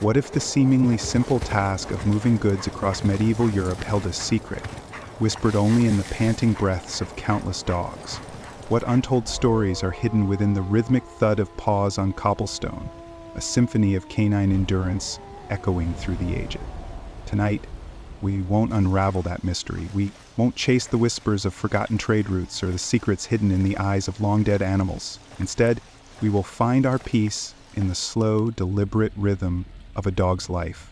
What if the seemingly simple task of moving goods across medieval Europe held a secret, whispered only in the panting breaths of countless dogs? What untold stories are hidden within the rhythmic thud of paws on cobblestone, a symphony of canine endurance echoing through the ages? Tonight, we won't unravel that mystery. We won't chase the whispers of forgotten trade routes or the secrets hidden in the eyes of long-dead animals. Instead, we will find our peace in the slow, deliberate rhythm of a dog's life.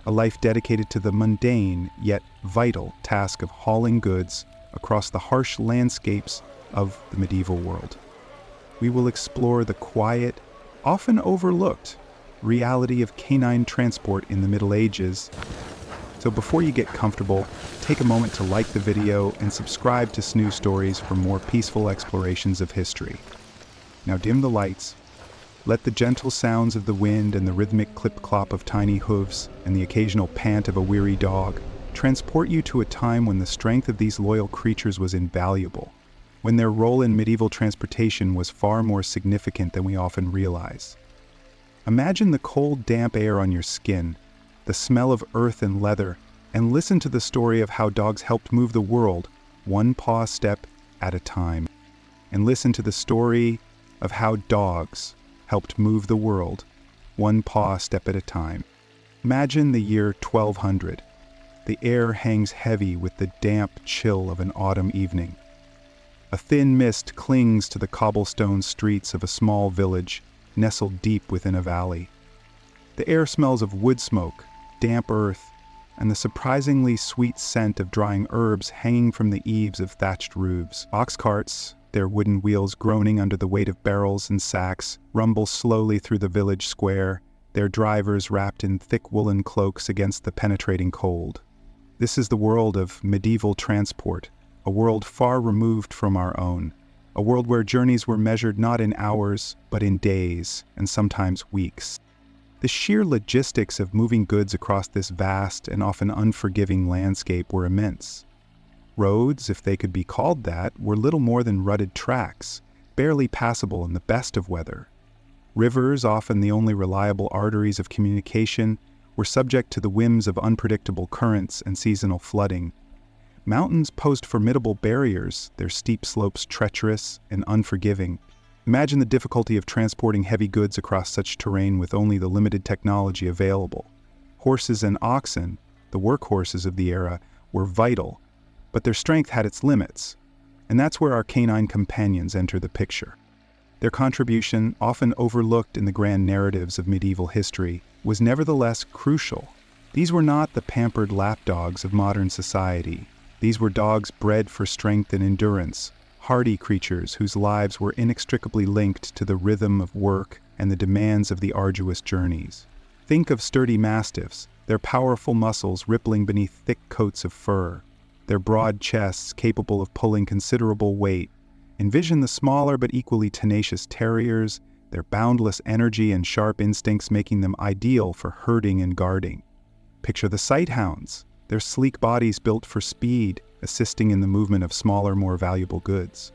A life dedicated to the mundane, yet vital task of hauling goods across the harsh landscapes of the medieval world. We will explore the quiet, often overlooked, reality of canine transport in the Middle Ages. So before you get comfortable, take a moment to like the video and subscribe to Snooze Stories for more peaceful explorations of history. Now dim the lights. Let the gentle sounds of the wind and the rhythmic clip-clop of tiny hooves and the occasional pant of a weary dog transport you to a time when the strength of these loyal creatures was invaluable, when their role in medieval transportation was far more significant than we often realize. Imagine the cold, damp air on your skin, the smell of earth and leather, and listen to the story of how dogs helped move the world, one paw step at a time. And listen to the story of how dogs helped move the world, one paw step at a time. Imagine the year 1200. The air hangs heavy with the damp chill of an autumn evening. A thin mist clings to the cobblestone streets of a small village nestled deep within a valley. The air smells of wood smoke, damp earth, and the surprisingly sweet scent of drying herbs hanging from the eaves of thatched roofs. Ox carts, their wooden wheels groaning under the weight of barrels and sacks, rumble slowly through the village square, their drivers wrapped in thick woolen cloaks against the penetrating cold. This is the world of medieval transport, a world far removed from our own, a world where journeys were measured not in hours, but in days, and sometimes weeks. The sheer logistics of moving goods across this vast and often unforgiving landscape were immense. Roads, if they could be called that, were little more than rutted tracks, barely passable in the best of weather. Rivers, often the only reliable arteries of communication, were subject to the whims of unpredictable currents and seasonal flooding. Mountains posed formidable barriers, their steep slopes treacherous and unforgiving. Imagine the difficulty of transporting heavy goods across such terrain with only the limited technology available. Horses and oxen, the workhorses of the era, were vital, but their strength had its limits, and that's where our canine companions enter the picture. Their contribution, often overlooked in the grand narratives of medieval history, was nevertheless crucial. These were not the pampered lapdogs of modern society. These were dogs bred for strength and endurance, hardy creatures whose lives were inextricably linked to the rhythm of work and the demands of the arduous journeys. Think of sturdy mastiffs, their powerful muscles rippling beneath thick coats of fur, their broad chests capable of pulling considerable weight. Envision the smaller but equally tenacious terriers, their boundless energy and sharp instincts making them ideal for herding and guarding. Picture the sighthounds, their sleek bodies built for speed, assisting in the movement of smaller, more valuable goods.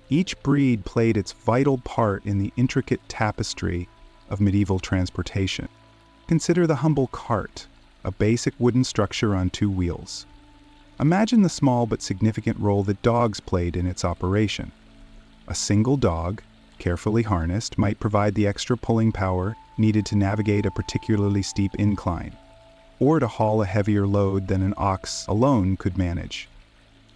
Each breed played its vital part in the intricate tapestry of medieval transportation. Consider the humble cart, a basic wooden structure on two wheels. Imagine the small but significant role that dogs played in its operation. A single dog, carefully harnessed, might provide the extra pulling power needed to navigate a particularly steep incline, or to haul a heavier load than an ox alone could manage.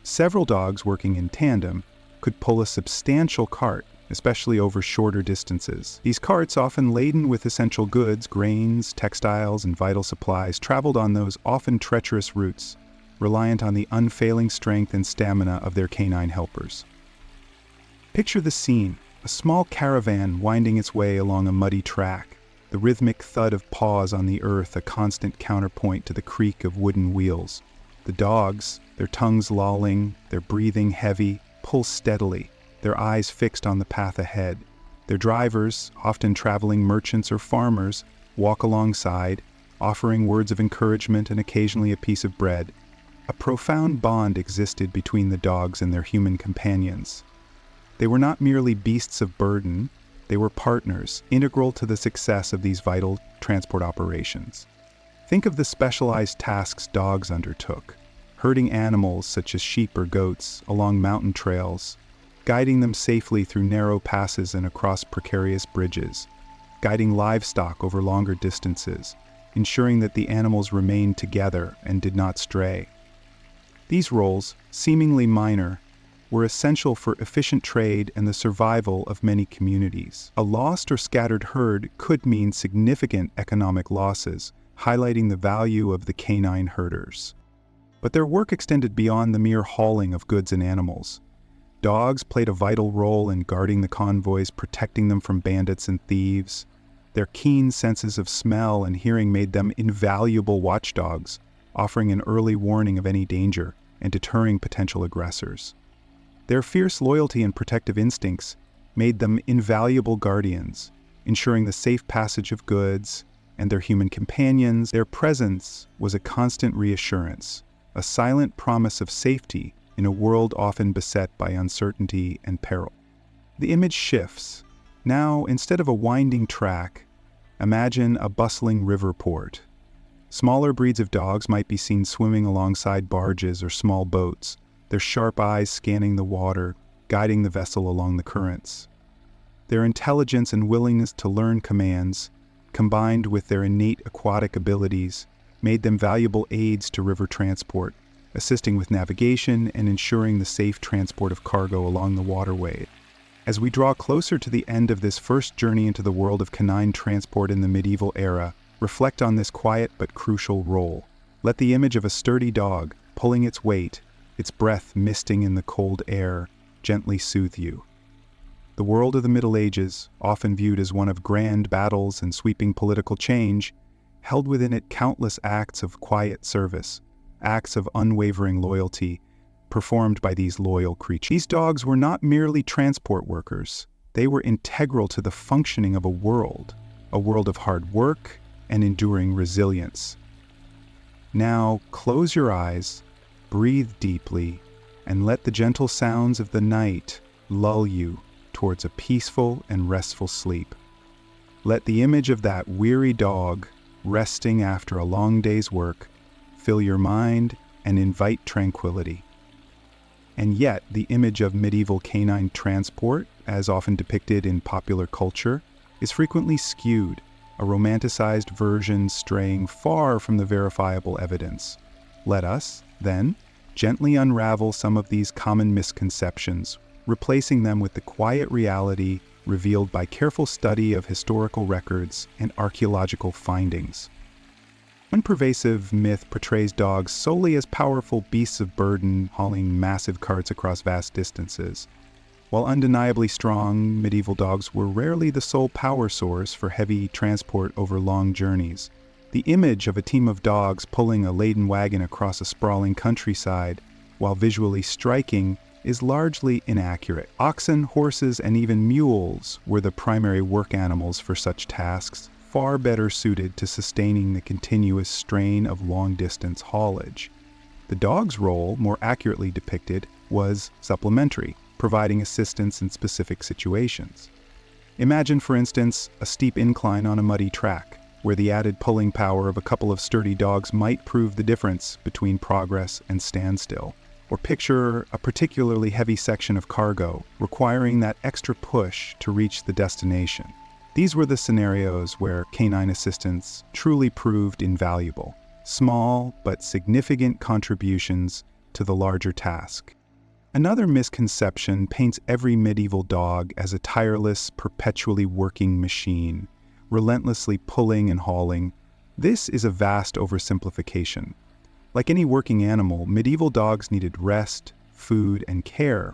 Several dogs working in tandem could pull a substantial cart, especially over shorter distances. These carts, often laden with essential goods, grains, textiles, and vital supplies, traveled on those often treacherous routes, reliant on the unfailing strength and stamina of their canine helpers. Picture the scene, a small caravan winding its way along a muddy track, the rhythmic thud of paws on the earth a constant counterpoint to the creak of wooden wheels. The dogs, their tongues lolling, their breathing heavy, pull steadily, their eyes fixed on the path ahead. Their drivers, often traveling merchants or farmers, walk alongside, offering words of encouragement and occasionally a piece of bread. A profound bond existed between the dogs and their human companions. They were not merely beasts of burden, They were partners, integral to the success of these vital transport operations. Think of the specialized tasks dogs undertook, herding animals such as sheep or goats along mountain trails, guiding them safely through narrow passes and across precarious bridges, guiding livestock over longer distances, ensuring that the animals remained together and did not stray. These roles, seemingly minor, were essential for efficient trade and the survival of many communities. A lost or scattered herd could mean significant economic losses, highlighting the value of the canine herders. But their work extended beyond the mere hauling of goods and animals. Dogs played a vital role in guarding the convoys, protecting them from bandits and thieves. Their keen senses of smell and hearing made them invaluable watchdogs, offering an early warning of any danger and deterring potential aggressors. Their fierce loyalty and protective instincts made them invaluable guardians, ensuring the safe passage of goods and their human companions. Their presence was a constant reassurance, a silent promise of safety in a world often beset by uncertainty and peril. The image shifts. Now, instead of a winding track, imagine a bustling river port. Smaller breeds of dogs might be seen swimming alongside barges or small boats, their sharp eyes scanning the water, guiding the vessel along the currents. Their intelligence and willingness to learn commands, combined with their innate aquatic abilities, made them valuable aids to river transport, assisting with navigation and ensuring the safe transport of cargo along the waterway. As we draw closer to the end of this first journey into the world of canine transport in the medieval era, reflect on this quiet but crucial role. Let the image of a sturdy dog, pulling its weight, its breath misting in the cold air, gently soothe you. The world of the Middle Ages, often viewed as one of grand battles and sweeping political change, held within it countless acts of quiet service, acts of unwavering loyalty, performed by these loyal creatures. These dogs were not merely transport workers. They were integral to the functioning of a world of hard work and enduring resilience. Now, close your eyes, breathe deeply, and let the gentle sounds of the night lull you towards a peaceful and restful sleep. Let the image of that weary dog, resting after a long day's work, fill your mind and invite tranquility. And yet, the image of medieval canine transport, as often depicted in popular culture, is frequently skewed, a romanticized version straying far from the verifiable evidence. Let us, then, gently unravel some of these common misconceptions, replacing them with the quiet reality revealed by careful study of historical records and archaeological findings. One pervasive myth portrays dogs solely as powerful beasts of burden hauling massive carts across vast distances. While undeniably strong, medieval dogs were rarely the sole power source for heavy transport over long journeys. The image of a team of dogs pulling a laden wagon across a sprawling countryside, while visually striking, is largely inaccurate. Oxen, horses, and even mules were the primary work animals for such tasks, far better suited to sustaining the continuous strain of long-distance haulage. The dog's role, more accurately depicted, was supplementary, providing assistance in specific situations. Imagine, for instance, a steep incline on a muddy track, where the added pulling power of a couple of sturdy dogs might prove the difference between progress and standstill. Or picture a particularly heavy section of cargo, requiring that extra push to reach the destination. These were the scenarios where canine assistance truly proved invaluable, small but significant contributions to the larger task. Another misconception paints every medieval dog as a tireless, perpetually working machine, relentlessly pulling and hauling. This is a vast oversimplification. Like any working animal, medieval dogs needed rest, food, and care.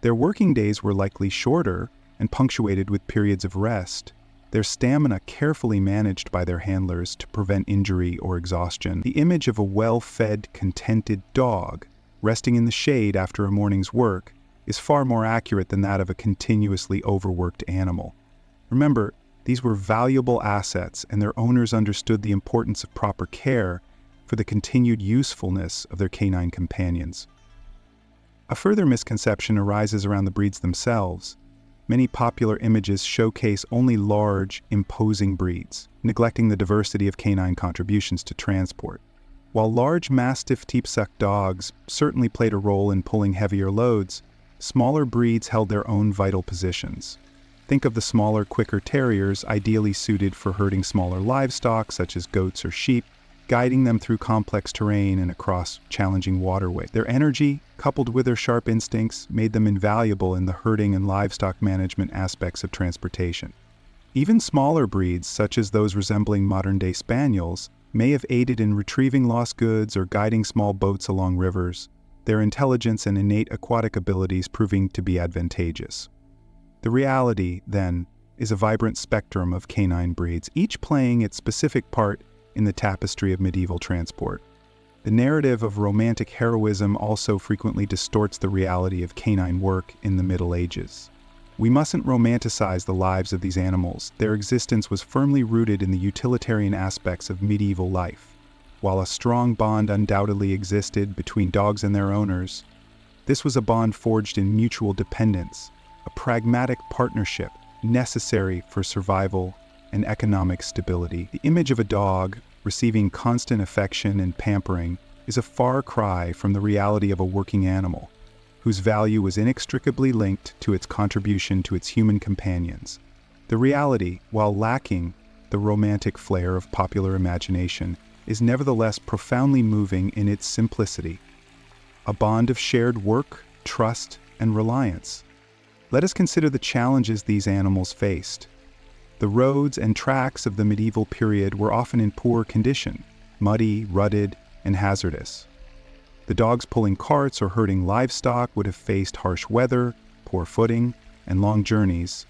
Their working days were likely shorter and punctuated with periods of rest, their stamina carefully managed by their handlers to prevent injury or exhaustion. The image of a well-fed, contented dog resting in the shade after a morning's work is far more accurate than that of a continuously overworked animal. Remember, these were valuable assets, and their owners understood the importance of proper care for the continued usefulness of their canine companions. A further misconception arises around the breeds themselves. Many popular images showcase only large, imposing breeds, neglecting the diversity of canine contributions to transport. While large Mastiff Teepsuck dogs certainly played a role in pulling heavier loads, smaller breeds held their own vital positions. Think of the smaller, quicker terriers ideally suited for herding smaller livestock such as goats or sheep, guiding them through complex terrain and across challenging waterways. Their energy, coupled with their sharp instincts, made them invaluable in the herding and livestock management aspects of transportation. Even smaller breeds, such as those resembling modern-day spaniels, may have aided in retrieving lost goods or guiding small boats along rivers, their intelligence and innate aquatic abilities proving to be advantageous. The reality, then, is a vibrant spectrum of canine breeds, each playing its specific part in the tapestry of medieval transport. The narrative of romantic heroism also frequently distorts the reality of canine work in the Middle Ages. We mustn't romanticize the lives of these animals. Their existence was firmly rooted in the utilitarian aspects of medieval life. While a strong bond undoubtedly existed between dogs and their owners, this was a bond forged in mutual dependence, a pragmatic partnership necessary for survival and economic stability. The image of a dog receiving constant affection and pampering is a far cry from the reality of a working animal, whose value was inextricably linked to its contribution to its human companions. The reality, while lacking the romantic flair of popular imagination, is nevertheless profoundly moving in its simplicity. A bond of shared work, trust, and reliance. Let us consider the challenges these animals faced. The roads and tracks of the medieval period were often in poor condition, muddy, rutted, and hazardous. The dogs pulling carts or herding livestock would have faced harsh weather, poor footing, and long journeys,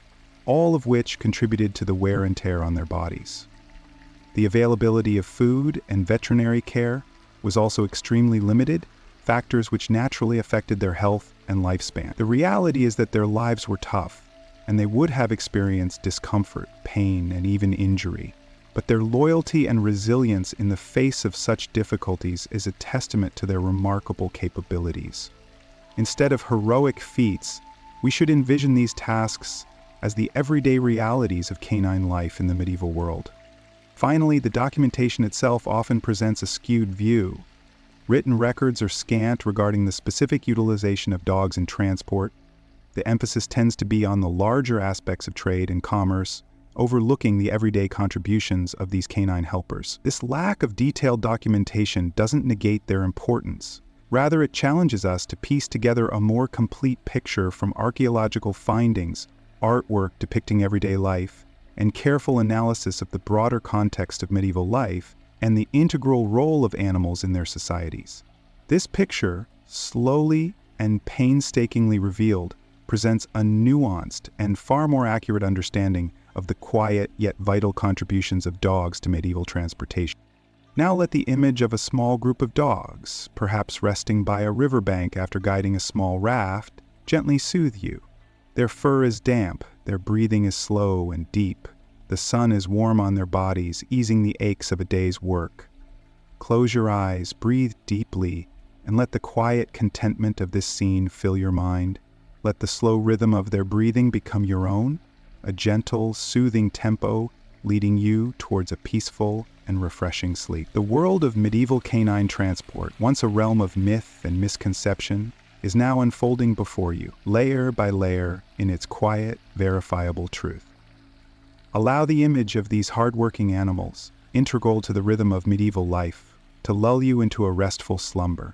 all of which contributed to the wear and tear on their bodies. The availability of food and veterinary care was also extremely limited, factors which naturally affected their health and lifespan. The reality is that their lives were tough, and they would have experienced discomfort, pain, and even injury. But their loyalty and resilience in the face of such difficulties is a testament to their remarkable capabilities. Instead of heroic feats, we should envision these tasks as the everyday realities of canine life in the medieval world. Finally, the documentation itself often presents a skewed view. Written records are scant regarding the specific utilization of dogs in transport. The emphasis tends to be on the larger aspects of trade and commerce, overlooking the everyday contributions of these canine helpers. This lack of detailed documentation doesn't negate their importance. Rather, it challenges us to piece together a more complete picture from archaeological findings, artwork depicting everyday life, and careful analysis of the broader context of medieval life and the integral role of animals in their societies. This picture, slowly and painstakingly revealed, presents a nuanced and far more accurate understanding of the quiet yet vital contributions of dogs to medieval transportation. Now let the image of a small group of dogs, perhaps resting by a riverbank after guiding a small raft, gently soothe you. Their fur is damp, their breathing is slow and deep. The sun is warm on their bodies, easing the aches of a day's work. Close your eyes, breathe deeply, and let the quiet contentment of this scene fill your mind. Let the slow rhythm of their breathing become your own, a gentle, soothing tempo leading you towards a peaceful and refreshing sleep. The world of medieval canine transport, once a realm of myth and misconception, is now unfolding before you, layer by layer, in its quiet, verifiable truth. Allow the image of these hard-working animals, integral to the rhythm of medieval life, to lull you into a restful slumber.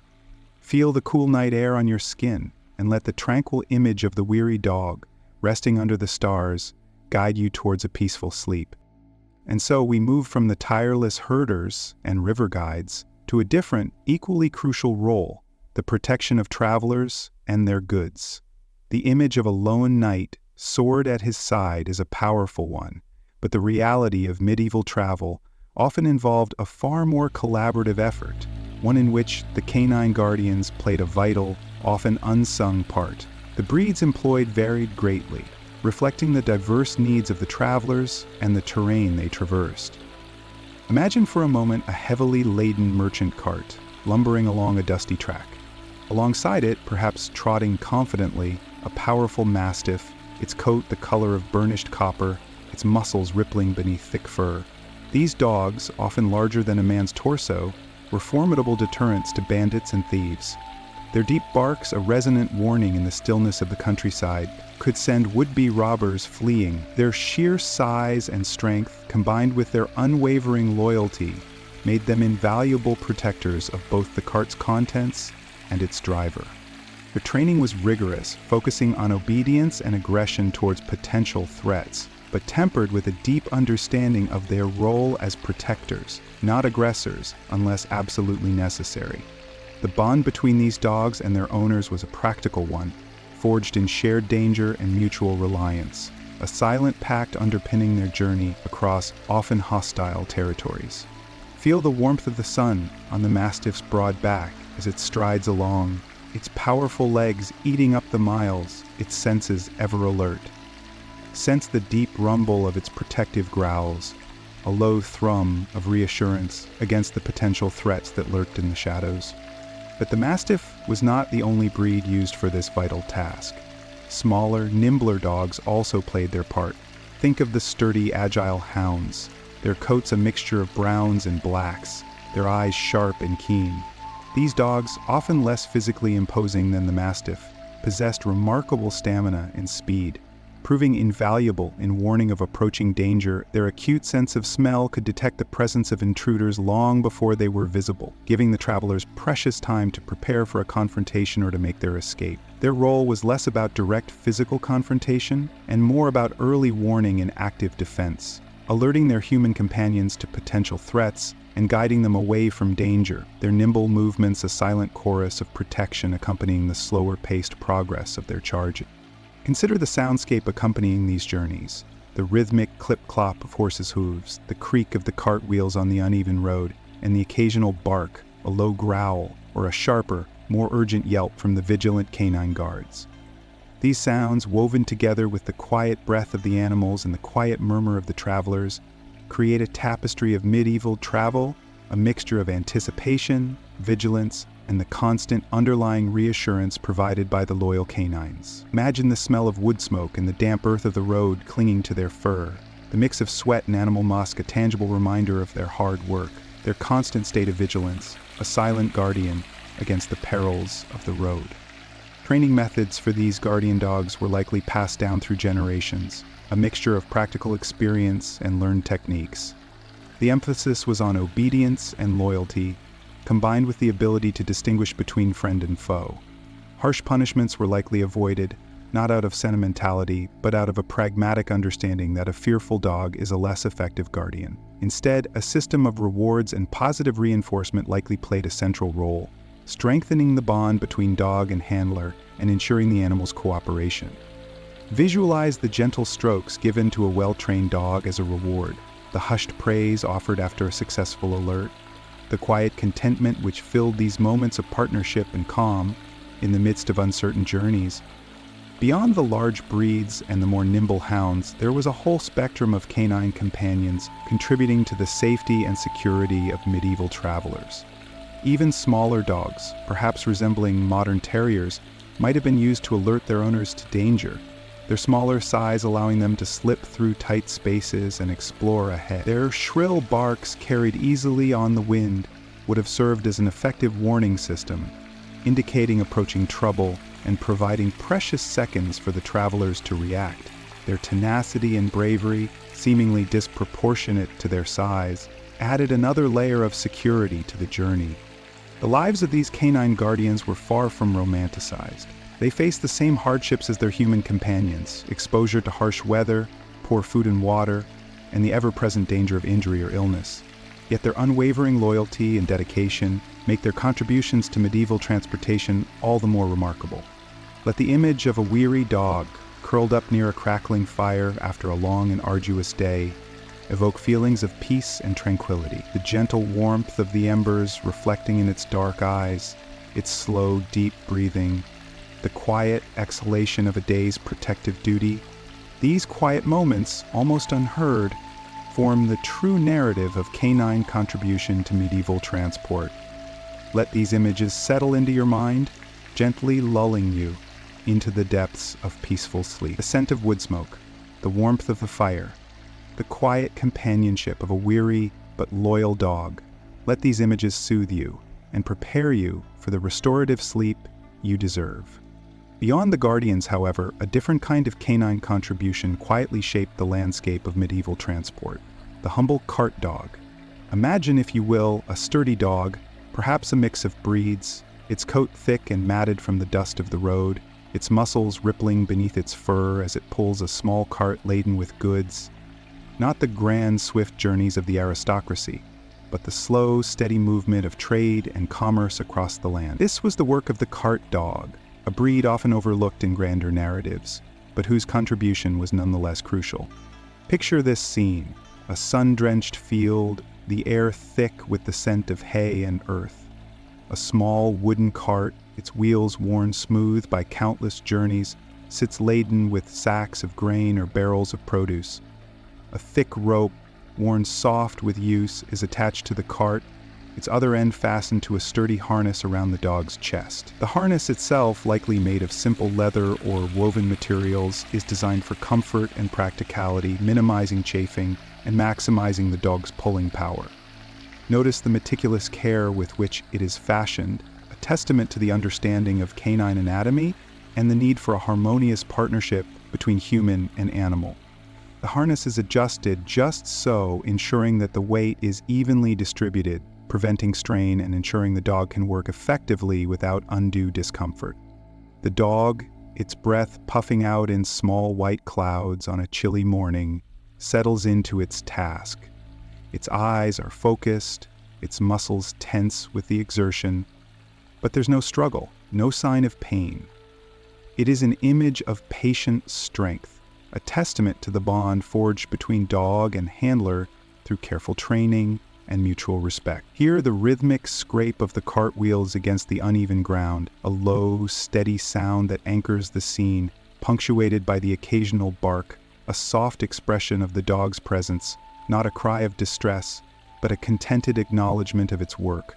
Feel the cool night air on your skin, and let the tranquil image of the weary dog, resting under the stars, guide you towards a peaceful sleep. And so we move from the tireless herders and river guides to a different, equally crucial role, the protection of travelers and their goods. The image of a lone knight, sword at his side, is a powerful one, but the reality of medieval travel often involved a far more collaborative effort, one in which the canine guardians played a vital, often unsung part. The breeds employed varied greatly, reflecting the diverse needs of the travelers and the terrain they traversed. Imagine for a moment a heavily laden merchant cart lumbering along a dusty track. Alongside it, perhaps trotting confidently, a powerful mastiff, its coat the color of burnished copper, its muscles rippling beneath thick fur. These dogs, often larger than a man's torso, were formidable deterrents to bandits and thieves. Their deep barks, a resonant warning in the stillness of the countryside, could send would-be robbers fleeing. Their sheer size and strength, combined with their unwavering loyalty, made them invaluable protectors of both the cart's contents and its driver. Their training was rigorous, focusing on obedience and aggression towards potential threats, but tempered with a deep understanding of their role as protectors, not aggressors, unless absolutely necessary. The bond between these dogs and their owners was a practical one, forged in shared danger and mutual reliance, a silent pact underpinning their journey across often hostile territories. Feel the warmth of the sun on the Mastiff's broad back as it strides along, its powerful legs eating up the miles, its senses ever alert. Sense the deep rumble of its protective growls, a low thrum of reassurance against the potential threats that lurked in the shadows. But the Mastiff was not the only breed used for this vital task. Smaller, nimbler dogs also played their part. Think of the sturdy, agile hounds, their coats a mixture of browns and blacks, their eyes sharp and keen. These dogs, often less physically imposing than the Mastiff, possessed remarkable stamina and speed. Proving invaluable in warning of approaching danger, their acute sense of smell could detect the presence of intruders long before they were visible, giving the travelers precious time to prepare for a confrontation or to make their escape. Their role was less about direct physical confrontation and more about early warning and active defense, alerting their human companions to potential threats and guiding them away from danger, their nimble movements a silent chorus of protection accompanying the slower-paced progress of their charges. Consider the soundscape accompanying these journeys, the rhythmic clip-clop of horses' hooves, the creak of the cart wheels on the uneven road, and the occasional bark, a low growl, or a sharper, more urgent yelp from the vigilant canine guards. These sounds, woven together with the quiet breath of the animals and the quiet murmur of the travelers, create a tapestry of medieval travel, a mixture of anticipation, vigilance, and the constant underlying reassurance provided by the loyal canines. Imagine the smell of wood smoke and the damp earth of the road clinging to their fur, the mix of sweat and animal musk a tangible reminder of their hard work, their constant state of vigilance, a silent guardian against the perils of the road. Training methods for these guardian dogs were likely passed down through generations, a mixture of practical experience and learned techniques. The emphasis was on obedience and loyalty, combined with the ability to distinguish between friend and foe. Harsh punishments were likely avoided, not out of sentimentality, but out of a pragmatic understanding that a fearful dog is a less effective guardian. Instead, a system of rewards and positive reinforcement likely played a central role, strengthening the bond between dog and handler and ensuring the animal's cooperation. Visualize the gentle strokes given to a well-trained dog as a reward, the hushed praise offered after a successful alert, the quiet contentment which filled these moments of partnership and calm in the midst of uncertain journeys. Beyond the large breeds and the more nimble hounds, there was a whole spectrum of canine companions contributing to the safety and security of medieval travelers. Even smaller dogs, perhaps resembling modern terriers, might have been used to alert their owners to danger, their smaller size allowing them to slip through tight spaces and explore ahead. Their shrill barks, carried easily on the wind, would have served as an effective warning system, indicating approaching trouble and providing precious seconds for the travelers to react. Their tenacity and bravery, seemingly disproportionate to their size, added another layer of security to the journey. The lives of these canine guardians were far from romanticized. They faced the same hardships as their human companions: exposure to harsh weather, poor food and water, and the ever-present danger of injury or illness. Yet their unwavering loyalty and dedication make their contributions to medieval transportation all the more remarkable. Let the image of a weary dog, curled up near a crackling fire after a long and arduous day, evoke feelings of peace and tranquility. The gentle warmth of the embers reflecting in its dark eyes, its slow, deep breathing, the quiet exhalation of a day's protective duty. These quiet moments, almost unheard, form the true narrative of canine contribution to medieval transport. Let these images settle into your mind, gently lulling you into the depths of peaceful sleep. The scent of wood smoke, the warmth of the fire, the quiet companionship of a weary but loyal dog. Let these images soothe you and prepare you for the restorative sleep you deserve. Beyond the guardians, however, a different kind of canine contribution quietly shaped the landscape of medieval transport: the humble cart dog. Imagine, if you will, a sturdy dog, perhaps a mix of breeds, its coat thick and matted from the dust of the road, its muscles rippling beneath its fur as it pulls a small cart laden with goods. Not the grand, swift journeys of the aristocracy, but the slow, steady movement of trade and commerce across the land. This was the work of the cart dog, a breed often overlooked in grander narratives, but whose contribution was nonetheless crucial. Picture this scene: a sun-drenched field, the air thick with the scent of hay and earth. A small wooden cart, its wheels worn smooth by countless journeys, sits laden with sacks of grain or barrels of produce. A thick rope, worn soft with use, is attached to the cart, its other end fastened to a sturdy harness around the dog's chest. The harness itself, likely made of simple leather or woven materials, is designed for comfort and practicality, minimizing chafing and maximizing the dog's pulling power. Notice the meticulous care with which it is fashioned, a testament to the understanding of canine anatomy and the need for a harmonious partnership between human and animal. The harness is adjusted just so, ensuring that the weight is evenly distributed, preventing strain and ensuring the dog can work effectively without undue discomfort. The dog, its breath puffing out in small white clouds on a chilly morning, settles into its task. Its eyes are focused, its muscles tense with the exertion, but there's no struggle, no sign of pain. It is an image of patient strength, a testament to the bond forged between dog and handler through careful training and mutual respect. Hear the rhythmic scrape of the cart wheels against the uneven ground, a low, steady sound that anchors the scene, punctuated by the occasional bark, a soft expression of the dog's presence, not a cry of distress, but a contented acknowledgement of its work.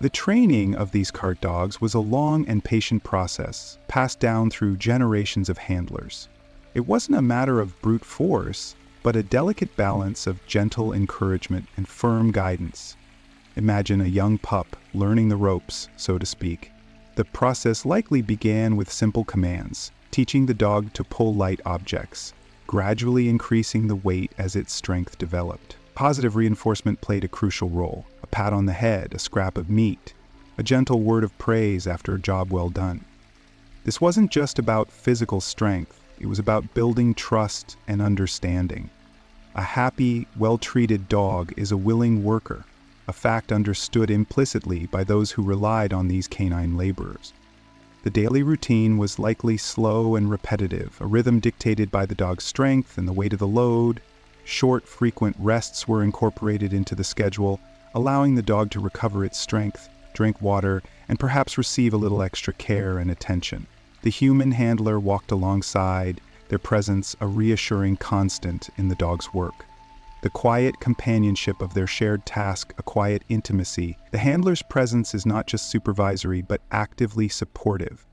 The training of these cart dogs was a long and patient process, passed down through generations of handlers. It wasn't a matter of brute force, but a delicate balance of gentle encouragement and firm guidance. Imagine a young pup learning the ropes, so to speak. The process likely began with simple commands, teaching the dog to pull light objects, gradually increasing the weight as its strength developed. Positive reinforcement played a crucial role: a pat on the head, a scrap of meat, a gentle word of praise after a job well done. This wasn't just about physical strength, it was about building trust and understanding. A happy, well-treated dog is a willing worker, a fact understood implicitly by those who relied on these canine laborers. The daily routine was likely slow and repetitive, a rhythm dictated by the dog's strength and the weight of the load. Short, frequent rests were incorporated into the schedule, allowing the dog to recover its strength, drink water, and perhaps receive a little extra care and attention. The human handler walked alongside, their presence a reassuring constant in the dog's work. The quiet companionship of their shared task, a quiet intimacy. The handler's presence is not just supervisory, but actively supportive.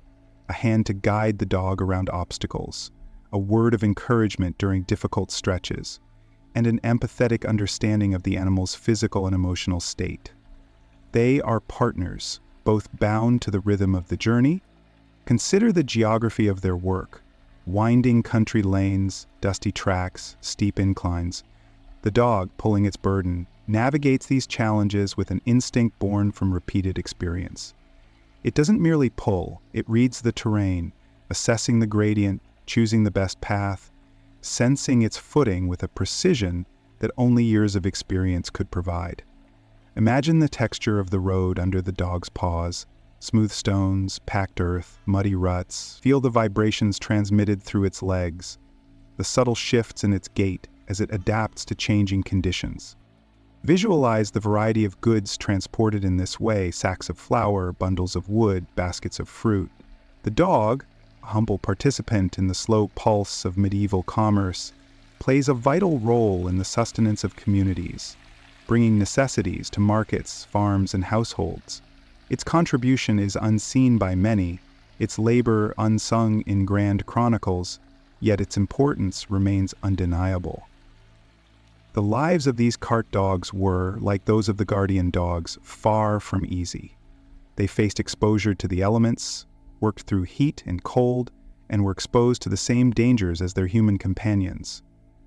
A hand to guide the dog around obstacles, a word of encouragement during difficult stretches, and an empathetic understanding of the animal's physical and emotional state. They are partners, both bound to the rhythm of the journey. Consider the geography of their work: winding country lanes, dusty tracks, steep inclines. The dog, pulling its burden, navigates these challenges with an instinct born from repeated experience. It doesn't merely pull, it reads the terrain, assessing the gradient, choosing the best path, sensing its footing with a precision that only years of experience could provide. Imagine the texture of the road under the dog's paws: smooth stones, packed earth, muddy ruts. Feel the vibrations transmitted through its legs, the subtle shifts in its gait as it adapts to changing conditions. Visualize the variety of goods transported in this way: sacks of flour, bundles of wood, baskets of fruit. The dog, a humble participant in the slow pulse of medieval commerce, plays a vital role in the sustenance of communities, bringing necessities to markets, farms, and households. Its contribution is unseen by many, its labor unsung in grand chronicles, yet its importance remains undeniable. The lives of these cart dogs were, like those of the guardian dogs, far from easy. They faced exposure to the elements, worked through heat and cold, and were exposed to the same dangers as their human companions.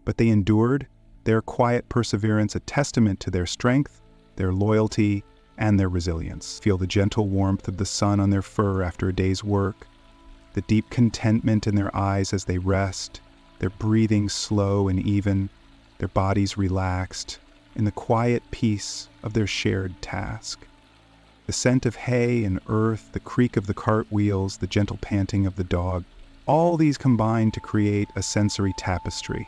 But they endured, their quiet perseverance a testament to their strength, their loyalty, and their resilience. Feel the gentle warmth of the sun on their fur after a day's work, the deep contentment in their eyes as they rest, their breathing slow and even, their bodies relaxed, in the quiet peace of their shared task. The scent of hay and earth, the creak of the cart wheels, the gentle panting of the dog, all these combine to create a sensory tapestry,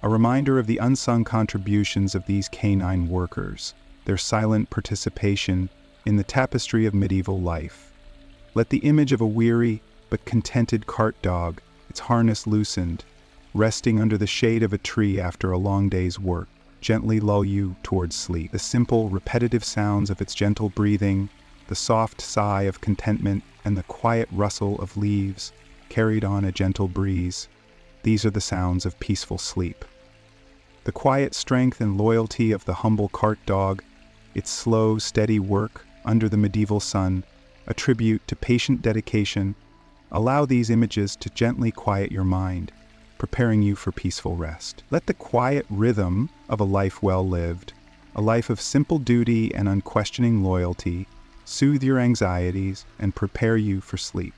a reminder of the unsung contributions of these canine workers, their silent participation in the tapestry of medieval life. Let the image of a weary but contented cart dog, its harness loosened, resting under the shade of a tree after a long day's work, gently lull you towards sleep. The simple, repetitive sounds of its gentle breathing, the soft sigh of contentment, and the quiet rustle of leaves carried on a gentle breeze, these are the sounds of peaceful sleep. The quiet strength and loyalty of the humble cart dog, its slow, steady work under the medieval sun, a tribute to patient dedication, allow these images to gently quiet your mind, preparing you for peaceful rest. Let the quiet rhythm of a life well lived, a life of simple duty and unquestioning loyalty, soothe your anxieties and prepare you for sleep.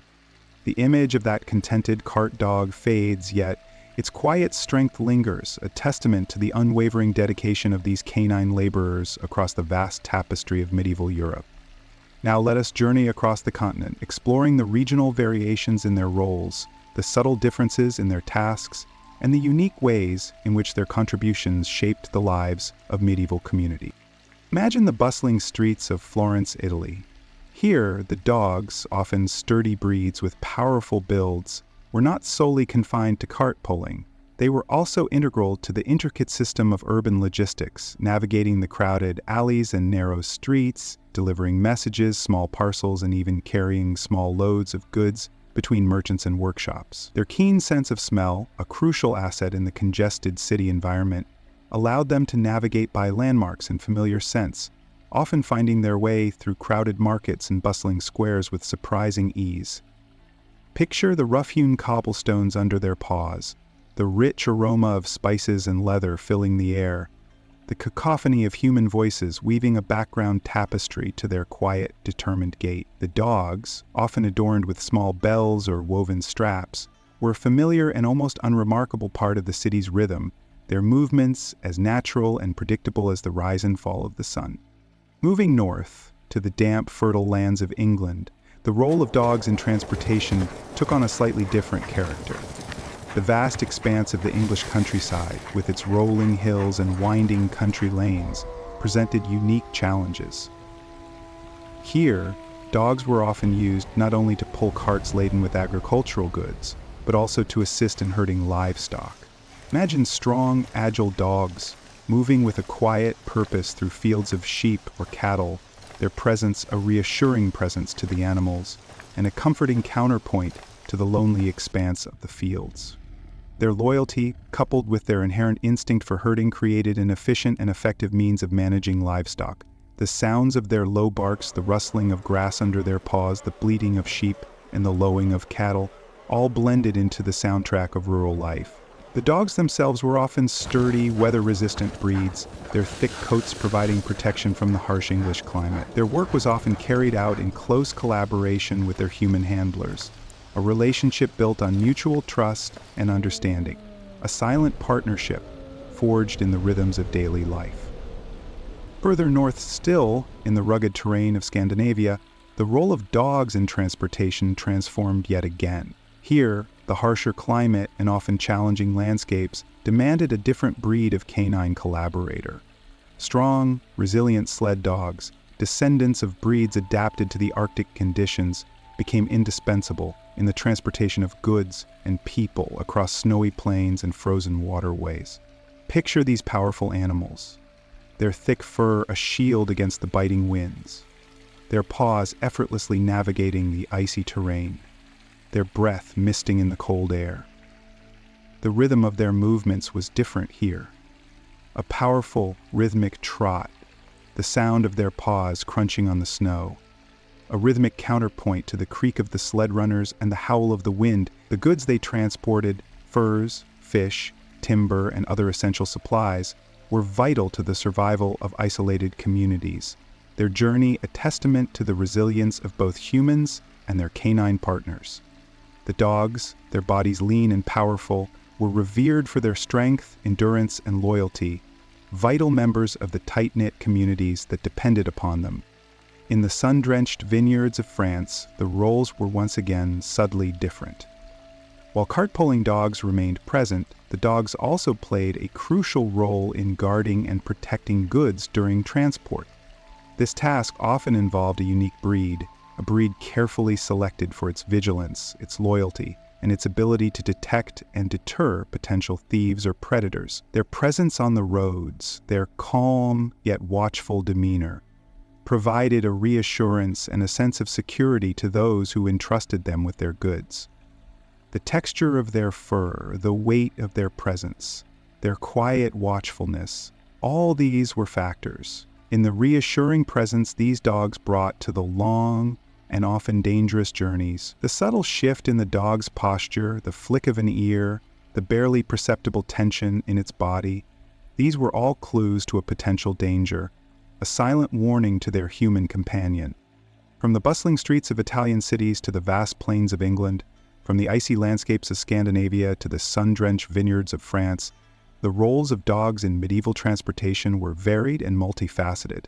The image of that contented cart dog fades, yet its quiet strength lingers, a testament to the unwavering dedication of these canine laborers across the vast tapestry of medieval Europe. Now let us journey across the continent, exploring the regional variations in their roles, the subtle differences in their tasks, and the unique ways in which their contributions shaped the lives of medieval community. Imagine the bustling streets of Florence, Italy. Here, the dogs, often sturdy breeds with powerful builds, were not solely confined to cart pulling. They were also integral to the intricate system of urban logistics, navigating the crowded alleys and narrow streets, delivering messages, small parcels, and even carrying small loads of goods between merchants and workshops. Their keen sense of smell, a crucial asset in the congested city environment, allowed them to navigate by landmarks and familiar scents, often finding their way through crowded markets and bustling squares with surprising ease. Picture the rough-hewn cobblestones under their paws, the rich aroma of spices and leather filling the air, the cacophony of human voices weaving a background tapestry to their quiet, determined gait. The dogs, often adorned with small bells or woven straps, were a familiar and almost unremarkable part of the city's rhythm, their movements as natural and predictable as the rise and fall of the sun. Moving north, to the damp, fertile lands of England, the role of dogs in transportation took on a slightly different character. The vast expanse of the English countryside, with its rolling hills and winding country lanes, presented unique challenges. Here, dogs were often used not only to pull carts laden with agricultural goods, but also to assist in herding livestock. Imagine strong, agile dogs moving with a quiet purpose through fields of sheep or cattle, their presence a reassuring presence to the animals, and a comforting counterpoint to the lonely expanse of the fields. Their loyalty, coupled with their inherent instinct for herding, created an efficient and effective means of managing livestock. The sounds of their low barks, the rustling of grass under their paws, the bleating of sheep, and the lowing of cattle, all blended into the soundtrack of rural life. The dogs themselves were often sturdy, weather-resistant breeds, their thick coats providing protection from the harsh English climate. Their work was often carried out in close collaboration with their human handlers, a relationship built on mutual trust and understanding, a silent partnership forged in the rhythms of daily life. Further north still, in the rugged terrain of Scandinavia, the role of dogs in transportation transformed yet again. Here, the harsher climate and often challenging landscapes demanded a different breed of canine collaborator. Strong, resilient sled dogs, descendants of breeds adapted to the Arctic conditions, became indispensable in the transportation of goods and people across snowy plains and frozen waterways. Picture these powerful animals, their thick fur a shield against the biting winds, their paws effortlessly navigating the icy terrain, their breath misting in the cold air. The rhythm of their movements was different here. A powerful, rhythmic trot, the sound of their paws crunching on the snow. A rhythmic counterpoint to the creak of the sled runners and the howl of the wind. The goods they transported, furs, fish, timber, and other essential supplies, were vital to the survival of isolated communities. Their journey a testament to the resilience of both humans and their canine partners. The dogs, their bodies lean and powerful, were revered for their strength, endurance, and loyalty, vital members of the tight-knit communities that depended upon them. In the sun-drenched vineyards of France, the roles were once again subtly different. While cart-pulling dogs remained present, the dogs also played a crucial role in guarding and protecting goods during transport. This task often involved a unique breed, a breed carefully selected for its vigilance, its loyalty, and its ability to detect and deter potential thieves or predators. Their presence on the roads, their calm yet watchful demeanor, provided a reassurance and a sense of security to those who entrusted them with their goods. The texture of their fur, the weight of their presence, their quiet watchfulness, all these were factors in the reassuring presence these dogs brought to the long and often dangerous journeys. The subtle shift in the dog's posture, the flick of an ear, the barely perceptible tension in its body, these were all clues to a potential danger, a silent warning to their human companion. From the bustling streets of Italian cities to the vast plains of England, from the icy landscapes of Scandinavia to the sun-drenched vineyards of France, the roles of dogs in medieval transportation were varied and multifaceted.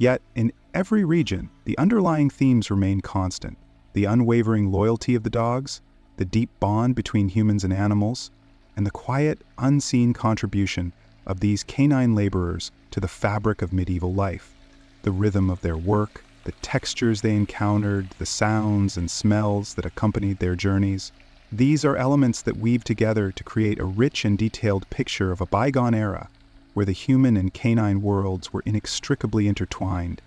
Yet, in every region, the underlying themes remained constant: the unwavering loyalty of the dogs, the deep bond between humans and animals, and the quiet, unseen contribution of these canine laborers to the fabric of medieval life. The rhythm of their work, the textures they encountered, the sounds and smells that accompanied their journeys. These are elements that weave together to create a rich and detailed picture of a bygone era where the human and canine worlds were inextricably intertwined.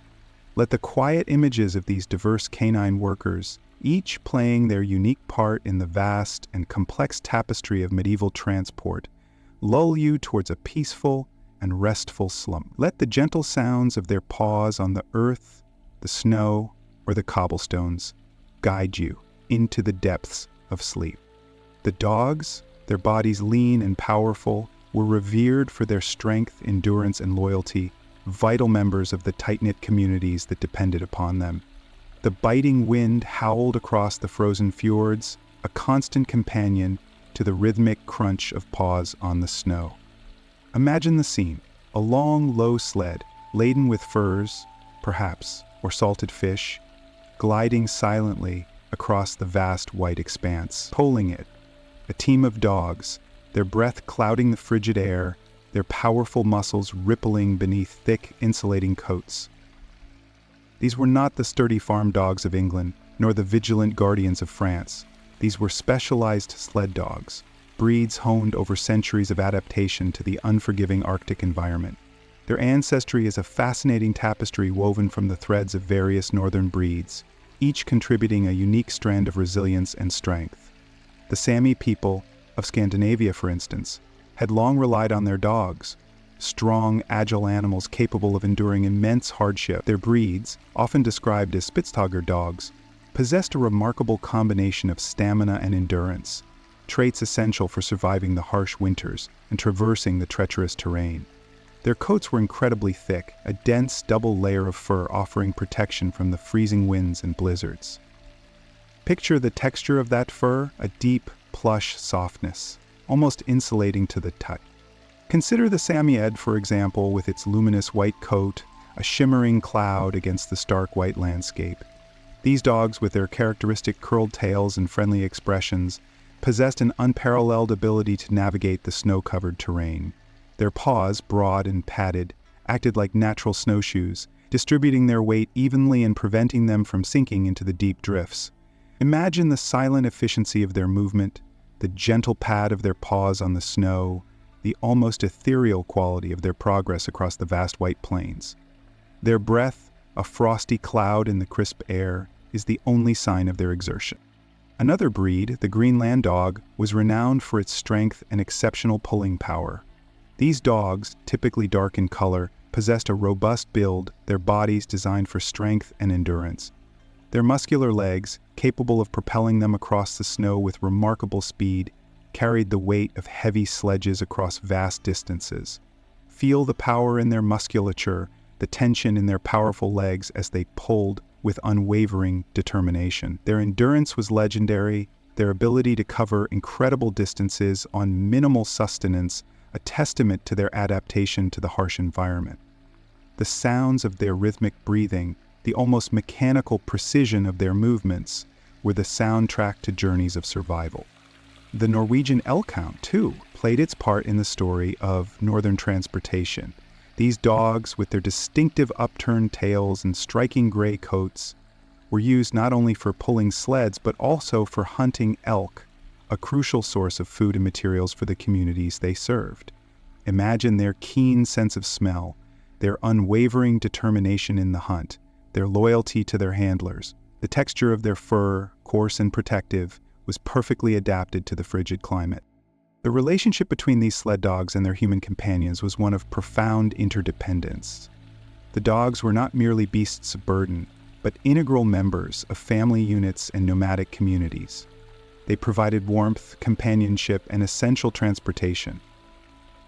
Let the quiet images of these diverse canine workers, each playing their unique part in the vast and complex tapestry of medieval transport, lull you towards a peaceful and restful slump. Let the gentle sounds of their paws on the earth, the snow, or the cobblestones guide you into the depths of sleep. The dogs, their bodies lean and powerful, were revered for their strength, endurance, and loyalty, vital members of the tight-knit communities that depended upon them. The biting wind howled across the frozen fjords, a constant companion to the rhythmic crunch of paws on the snow. Imagine the scene: a long, low sled, laden with furs, perhaps, or salted fish, gliding silently across the vast white expanse. Pulling it, a team of dogs, their breath clouding the frigid air, their powerful muscles rippling beneath thick, insulating coats. These were not the sturdy farm dogs of England, nor the vigilant guardians of France. These were specialized sled dogs, breeds honed over centuries of adaptation to the unforgiving Arctic environment. Their ancestry is a fascinating tapestry woven from the threads of various northern breeds, each contributing a unique strand of resilience and strength. The Sami people of Scandinavia, for instance, had long relied on their dogs, strong, agile animals capable of enduring immense hardship. Their breeds, often described as Spitztagger dogs, possessed a remarkable combination of stamina and endurance, traits essential for surviving the harsh winters and traversing the treacherous terrain. Their coats were incredibly thick, a dense double layer of fur offering protection from the freezing winds and blizzards. Picture the texture of that fur, a deep, plush softness, almost insulating to the touch. Consider the Samoyed, for example, with its luminous white coat, a shimmering cloud against the stark white landscape. These dogs, with their characteristic curled tails and friendly expressions, possessed an unparalleled ability to navigate the snow-covered terrain. Their paws, broad and padded, acted like natural snowshoes, distributing their weight evenly and preventing them from sinking into the deep drifts. Imagine the silent efficiency of their movement, the gentle pad of their paws on the snow, the almost ethereal quality of their progress across the vast white plains. Their breath, a frosty cloud in the crisp air, is the only sign of their exertion. Another breed, the Greenland dog, was renowned for its strength and exceptional pulling power. These dogs, typically dark in color, possessed a robust build, their bodies designed for strength and endurance. Their muscular legs, capable of propelling them across the snow with remarkable speed, carried the weight of heavy sledges across vast distances. Feel the power in their musculature, the tension in their powerful legs as they pulled with unwavering determination. Their endurance was legendary, their ability to cover incredible distances on minimal sustenance, a testament to their adaptation to the harsh environment. The sounds of their rhythmic breathing, the almost mechanical precision of their movements, were the soundtrack to journeys of survival. The Norwegian elkhound, too, played its part in the story of northern transportation. These dogs, with their distinctive upturned tails and striking gray coats, were used not only for pulling sleds but also for hunting elk, a crucial source of food and materials for the communities they served. Imagine their keen sense of smell, their unwavering determination in the hunt, their loyalty to their handlers. The texture of their fur, coarse and protective, was perfectly adapted to the frigid climate. The relationship between these sled dogs and their human companions was one of profound interdependence. The dogs were not merely beasts of burden, but integral members of family units and nomadic communities. They provided warmth, companionship, and essential transportation.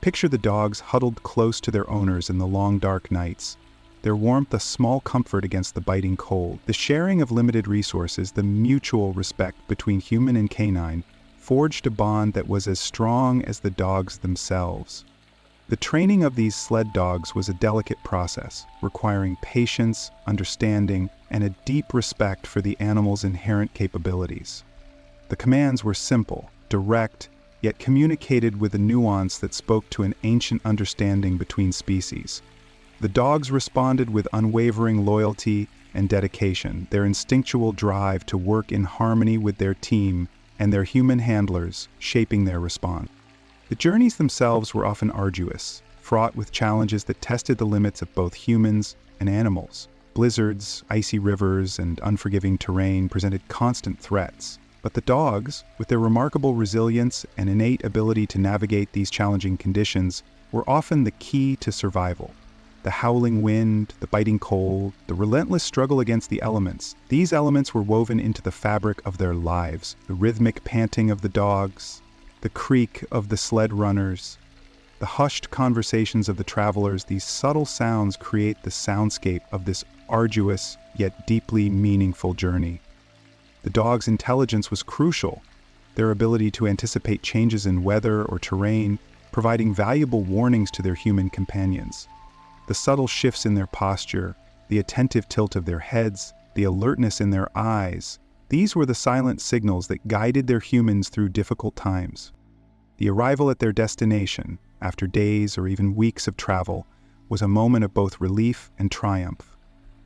Picture the dogs huddled close to their owners in the long dark nights, their warmth a small comfort against the biting cold. The sharing of limited resources, the mutual respect between human and canine, forged a bond that was as strong as the dogs themselves. The training of these sled dogs was a delicate process, requiring patience, understanding, and a deep respect for the animal's inherent capabilities. The commands were simple, direct, yet communicated with a nuance that spoke to an ancient understanding between species. The dogs responded with unwavering loyalty and dedication, their instinctual drive to work in harmony with their team and their human handlers shaping their response. The journeys themselves were often arduous, fraught with challenges that tested the limits of both humans and animals. Blizzards, icy rivers, and unforgiving terrain presented constant threats. But the dogs, with their remarkable resilience and innate ability to navigate these challenging conditions, were often the key to survival. The howling wind, the biting cold, the relentless struggle against the elements. These elements were woven into the fabric of their lives. The rhythmic panting of the dogs, the creak of the sled runners, the hushed conversations of the travelers. These subtle sounds create the soundscape of this arduous yet deeply meaningful journey. The dogs' intelligence was crucial, their ability to anticipate changes in weather or terrain, providing valuable warnings to their human companions. The subtle shifts in their posture, the attentive tilt of their heads, the alertness in their eyes, these were the silent signals that guided their humans through difficult times. The arrival at their destination, after days or even weeks of travel, was a moment of both relief and triumph.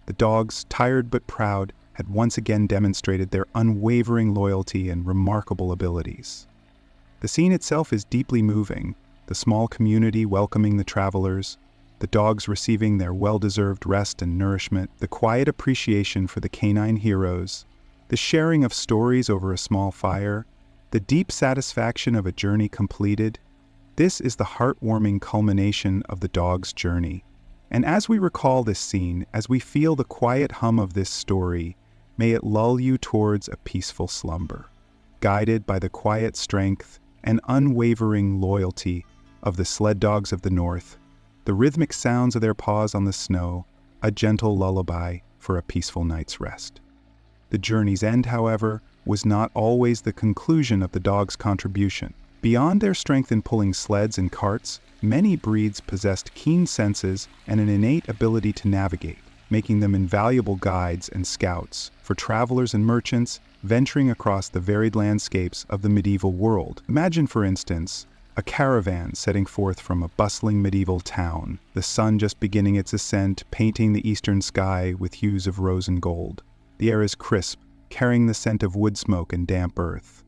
The dogs, tired but proud, had once again demonstrated their unwavering loyalty and remarkable abilities. The scene itself is deeply moving, the small community welcoming the travelers, the dogs receiving their well-deserved rest and nourishment, the quiet appreciation for the canine heroes, the sharing of stories over a small fire, the deep satisfaction of a journey completed. This is the heartwarming culmination of the dog's journey. And as we recall this scene, as we feel the quiet hum of this story, may it lull you towards a peaceful slumber, guided by the quiet strength and unwavering loyalty of the sled dogs of the North, the rhythmic sounds of their paws on the snow, a gentle lullaby for a peaceful night's rest. The journey's end, however, was not always the conclusion of the dogs' contribution. Beyond their strength in pulling sleds and carts, many breeds possessed keen senses and an innate ability to navigate, making them invaluable guides and scouts for travelers and merchants venturing across the varied landscapes of the medieval world. Imagine, for instance, a caravan setting forth from a bustling medieval town, the sun just beginning its ascent, painting the eastern sky with hues of rose and gold. The air is crisp, carrying the scent of wood smoke and damp earth.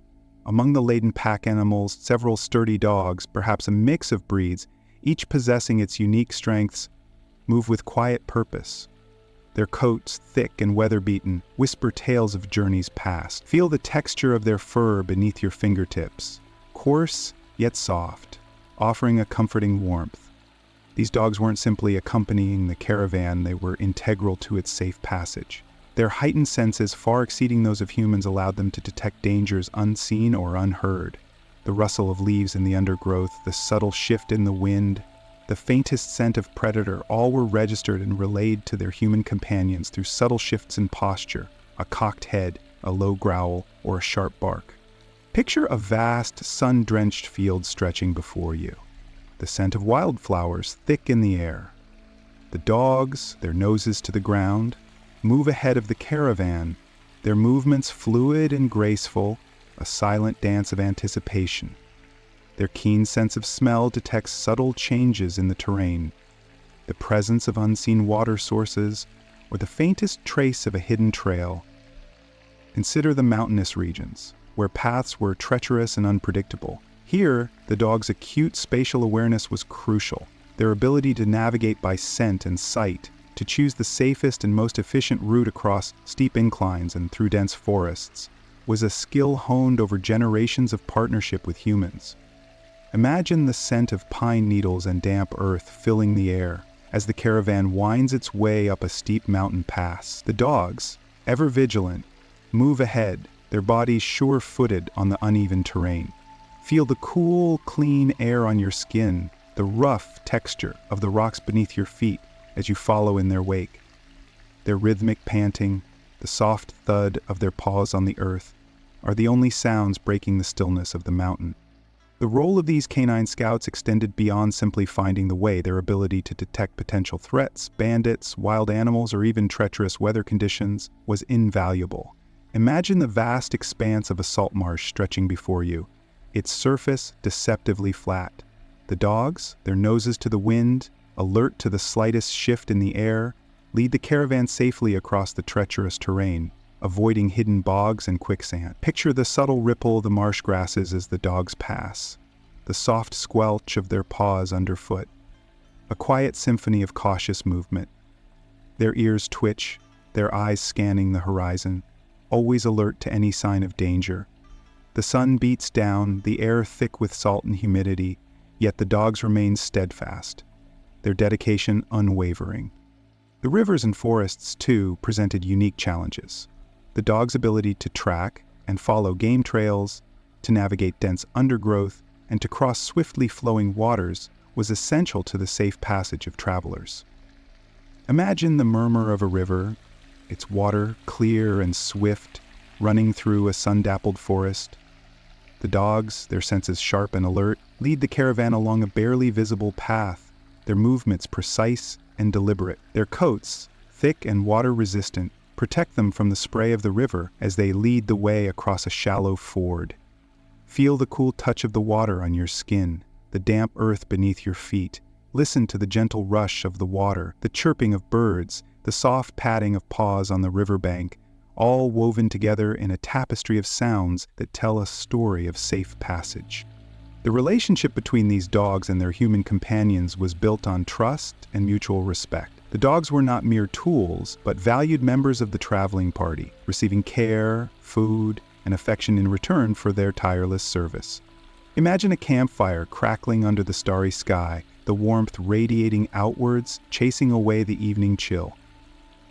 Among the laden pack animals, several sturdy dogs, perhaps a mix of breeds, each possessing its unique strengths, move with quiet purpose. Their coats, thick and weather-beaten, whisper tales of journeys past. Feel the texture of their fur beneath your fingertips, coarse yet soft, offering a comforting warmth. These dogs weren't simply accompanying the caravan, they were integral to its safe passage. Their heightened senses, far exceeding those of humans, allowed them to detect dangers unseen or unheard. The rustle of leaves in the undergrowth, the subtle shift in the wind, the faintest scent of predator, all were registered and relayed to their human companions through subtle shifts in posture, a cocked head, a low growl, or a sharp bark. Picture a vast, sun-drenched field stretching before you, the scent of wildflowers thick in the air. The dogs, their noses to the ground, move ahead of the caravan, their movements fluid and graceful, a silent dance of anticipation. Their keen sense of smell detects subtle changes in the terrain, the presence of unseen water sources, or the faintest trace of a hidden trail. Consider the mountainous regions, where paths were treacherous and unpredictable. Here, the dog's acute spatial awareness was crucial. Their ability to navigate by scent and sight, to choose the safest and most efficient route across steep inclines and through dense forests, was a skill honed over generations of partnership with humans. Imagine the scent of pine needles and damp earth filling the air as the caravan winds its way up a steep mountain pass. The dogs, ever vigilant, move ahead, their bodies sure-footed on the uneven terrain. Feel the cool, clean air on your skin, the rough texture of the rocks beneath your feet as you follow in their wake. Their rhythmic panting, the soft thud of their paws on the earth, are the only sounds breaking the stillness of the mountain. The role of these canine scouts extended beyond simply finding the way. Their ability to detect potential threats, bandits, wild animals, or even treacherous weather conditions was invaluable. Imagine the vast expanse of a salt marsh stretching before you, its surface deceptively flat. The dogs, their noses to the wind, alert to the slightest shift in the air, lead the caravan safely across the treacherous terrain, avoiding hidden bogs and quicksand. Picture the subtle ripple of the marsh grasses as the dogs pass, the soft squelch of their paws underfoot, a quiet symphony of cautious movement. Their ears twitch, their eyes scanning the horizon, always alert to any sign of danger. The sun beats down, the air thick with salt and humidity, yet the dogs remain steadfast, their dedication unwavering. The rivers and forests, too, presented unique challenges. The dog's ability to track and follow game trails, to navigate dense undergrowth, and to cross swiftly flowing waters was essential to the safe passage of travelers. Imagine the murmur of a river, its water clear and swift, running through a sun-dappled forest. The dogs, their senses sharp and alert, lead the caravan along a barely visible path, their movements precise and deliberate. Their coats, thick and water-resistant, protect them from the spray of the river as they lead the way across a shallow ford. Feel the cool touch of the water on your skin, the damp earth beneath your feet. Listen to the gentle rush of the water, the chirping of birds, the soft patting of paws on the riverbank, all woven together in a tapestry of sounds that tell a story of safe passage. The relationship between these dogs and their human companions was built on trust and mutual respect. The dogs were not mere tools, but valued members of the traveling party, receiving care, food, and affection in return for their tireless service. Imagine a campfire crackling under the starry sky, the warmth radiating outwards, chasing away the evening chill.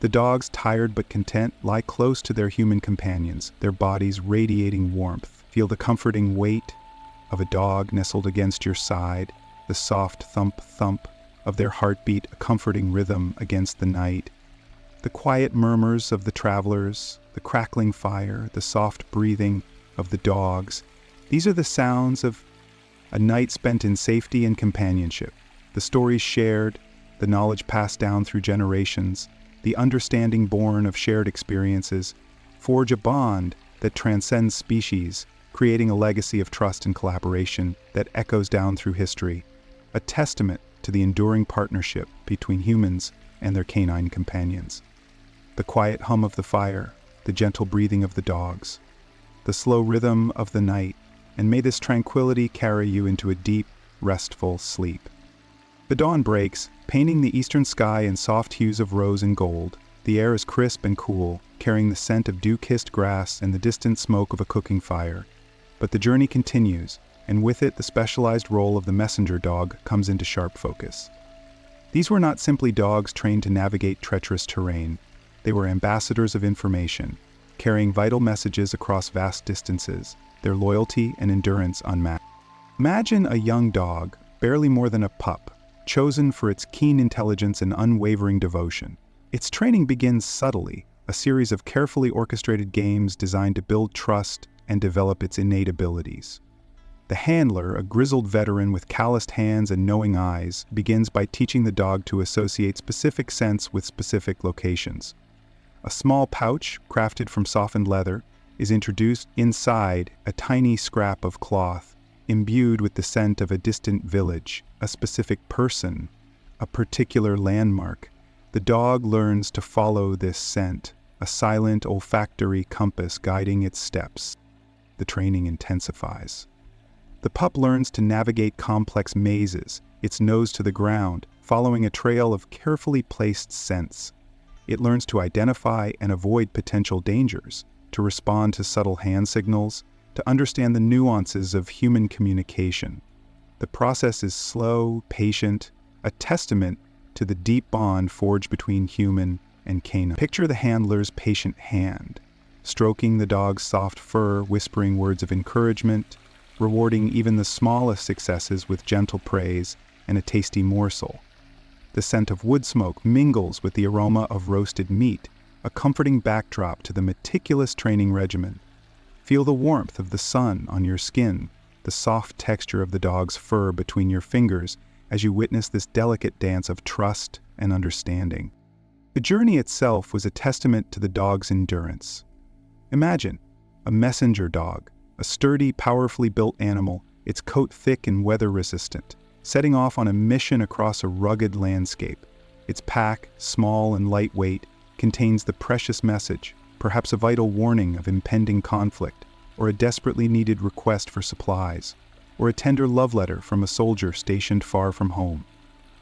The dogs, tired but content, lie close to their human companions, their bodies radiating warmth. Feel the comforting weight of a dog nestled against your side, the soft thump-thump of their heartbeat, a comforting rhythm against the night. The quiet murmurs of the travelers, the crackling fire, the soft breathing of the dogs. These are the sounds of a night spent in safety and companionship. The stories shared, the knowledge passed down through generations, the understanding born of shared experiences, forge a bond that transcends species, creating a legacy of trust and collaboration that echoes down through history, a testament to the enduring partnership between humans and their canine companions. The quiet hum of the fire, the gentle breathing of the dogs, the slow rhythm of the night, and may this tranquility carry you into a deep, restful sleep. The dawn breaks, painting the eastern sky in soft hues of rose and gold. The air is crisp and cool, carrying the scent of dew-kissed grass and the distant smoke of a cooking fire. But the journey continues, and with it the specialized role of the messenger dog comes into sharp focus. These were not simply dogs trained to navigate treacherous terrain. They were ambassadors of information, carrying vital messages across vast distances, their loyalty and endurance unmatched. Imagine a young dog, barely more than a pup, chosen for its keen intelligence and unwavering devotion. Its training begins subtly, a series of carefully orchestrated games designed to build trust and develop its innate abilities. The handler, a grizzled veteran with calloused hands and knowing eyes, begins by teaching the dog to associate specific scents with specific locations. A small pouch, crafted from softened leather, is introduced. Inside, a tiny scrap of cloth, imbued with the scent of a distant village, a specific person, a particular landmark. The dog learns to follow this scent, a silent olfactory compass guiding its steps. The training intensifies. The pup learns to navigate complex mazes, its nose to the ground, following a trail of carefully placed scents. It learns to identify and avoid potential dangers, to respond to subtle hand signals, to understand the nuances of human communication. The process is slow, patient, a testament to the deep bond forged between human and canine. Picture the handler's patient hand, stroking the dog's soft fur, whispering words of encouragement, rewarding even the smallest successes with gentle praise and a tasty morsel. The scent of wood smoke mingles with the aroma of roasted meat, a comforting backdrop to the meticulous training regimen. Feel the warmth of the sun on your skin, the soft texture of the dog's fur between your fingers as you witness this delicate dance of trust and understanding. The journey itself was a testament to the dog's endurance. Imagine a messenger dog, a sturdy, powerfully built animal, its coat thick and weather-resistant, setting off on a mission across a rugged landscape. Its pack, small and lightweight, contains the precious message, perhaps a vital warning of impending conflict, or a desperately needed request for supplies, or a tender love letter from a soldier stationed far from home.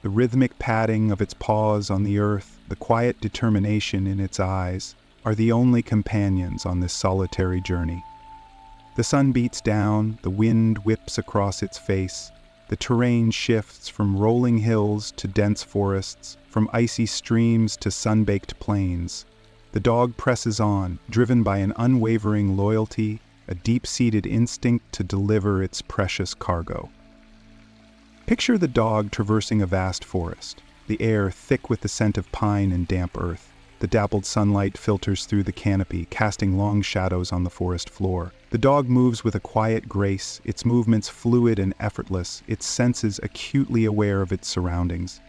The rhythmic padding of its paws on the earth, the quiet determination in its eyes, are the only companions on this solitary journey. The sun beats down, the wind whips across its face, the terrain shifts from rolling hills to dense forests, from icy streams to sun-baked plains. The dog presses on, driven by an unwavering loyalty, a deep-seated instinct to deliver its precious cargo. Picture the dog traversing a vast forest, the air thick with the scent of pine and damp earth. The dappled sunlight filters through the canopy, casting long shadows on the forest floor. The dog moves with a quiet grace, its movements fluid and effortless, its senses acutely aware of its surroundings.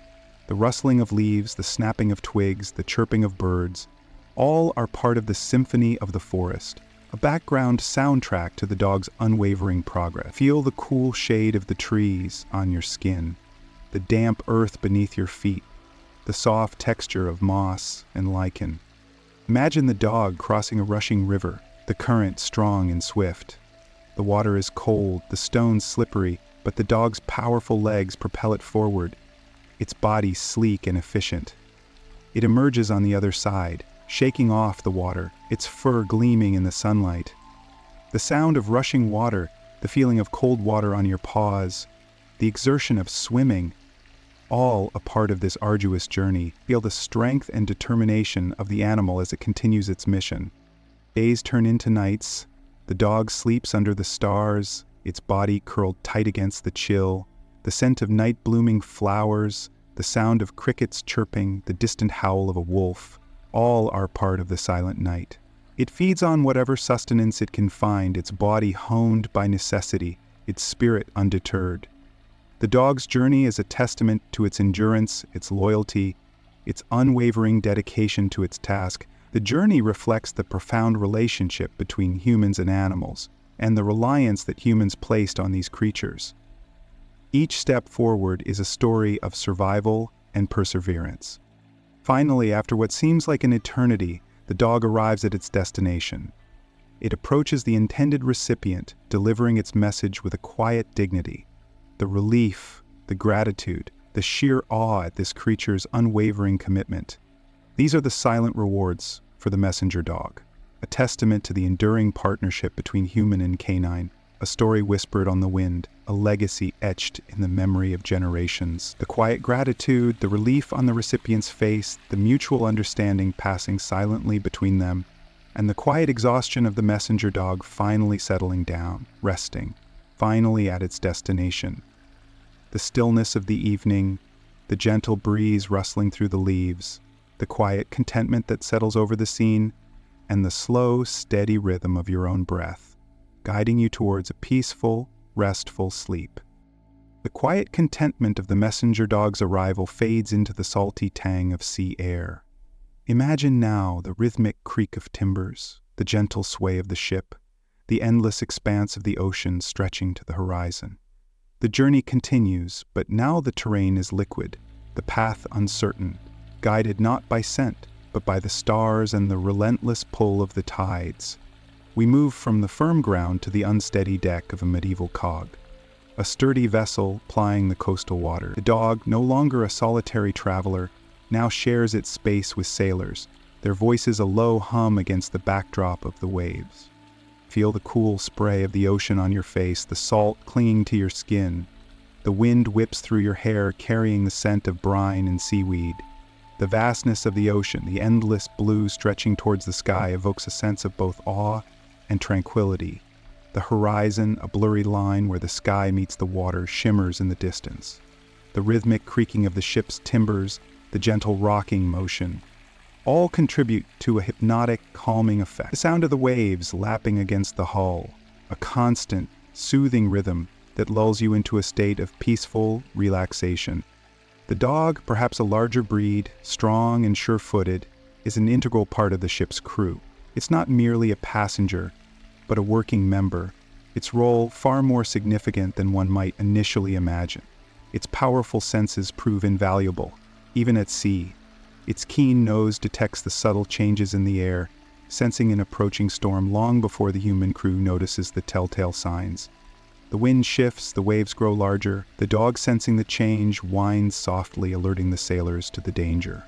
The rustling of leaves, the snapping of twigs, the chirping of birds, all are part of the symphony of the forest, a background soundtrack to the dog's unwavering progress. Feel the cool shade of the trees on your skin, the damp earth beneath your feet, the soft texture of moss and lichen. Imagine the dog crossing a rushing river, the current strong and swift. The water is cold, the stones slippery, but the dog's powerful legs propel it forward, its body sleek and efficient. It emerges on the other side, shaking off the water, its fur gleaming in the sunlight. The sound of rushing water, the feeling of cold water on your paws, the exertion of swimming, all a part of this arduous journey. Feel the strength and determination of the animal as it continues its mission. Days turn into nights. The dog sleeps under the stars, its body curled tight against the chill. The scent of night-blooming flowers, the sound of crickets chirping, the distant howl of a wolf, all are part of the silent night. It feeds on whatever sustenance it can find, its body honed by necessity, its spirit undeterred. The dog's journey is a testament to its endurance, its loyalty, its unwavering dedication to its task. The journey reflects the profound relationship between humans and animals, and the reliance that humans placed on these creatures. Each step forward is a story of survival and perseverance. Finally, after what seems like an eternity, the dog arrives at its destination. It approaches the intended recipient, delivering its message with a quiet dignity. The relief, the gratitude, the sheer awe at this creature's unwavering commitment. These are the silent rewards for the messenger dog, a testament to the enduring partnership between human and canine, a story whispered on the wind, a legacy etched in the memory of generations. The quiet gratitude, the relief on the recipient's face, the mutual understanding passing silently between them, and the quiet exhaustion of the messenger dog finally settling down, resting, finally at its destination. The stillness of the evening, the gentle breeze rustling through the leaves, the quiet contentment that settles over the scene, and the slow, steady rhythm of your own breath, guiding you towards a peaceful, restful sleep. The quiet contentment of the messenger dog's arrival fades into the salty tang of sea air. Imagine now the rhythmic creak of timbers, the gentle sway of the ship, the endless expanse of the ocean stretching to the horizon. The journey continues, but now the terrain is liquid, the path uncertain, guided not by scent, but by the stars and the relentless pull of the tides. We move from the firm ground to the unsteady deck of a medieval cog, a sturdy vessel plying the coastal water. The dog, no longer a solitary traveler, now shares its space with sailors, their voices a low hum against the backdrop of the waves. Feel the cool spray of the ocean on your face, the salt clinging to your skin. The wind whips through your hair, carrying the scent of brine and seaweed. The vastness of the ocean, the endless blue stretching towards the sky, evokes a sense of both awe and tranquility. The horizon, a blurry line where the sky meets the water, shimmers in the distance. The rhythmic creaking of the ship's timbers, the gentle rocking motion, all contribute to a hypnotic, calming effect. The sound of the waves lapping against the hull, a constant, soothing rhythm that lulls you into a state of peaceful relaxation. The dog, perhaps a larger breed, strong and sure-footed, is an integral part of the ship's crew. It's not merely a passenger, but a working member, its role far more significant than one might initially imagine. Its powerful senses prove invaluable, even at sea. Its keen nose detects the subtle changes in the air, sensing an approaching storm long before the human crew notices the telltale signs. The wind shifts, the waves grow larger. The dog, sensing the change, whines softly, alerting the sailors to the danger.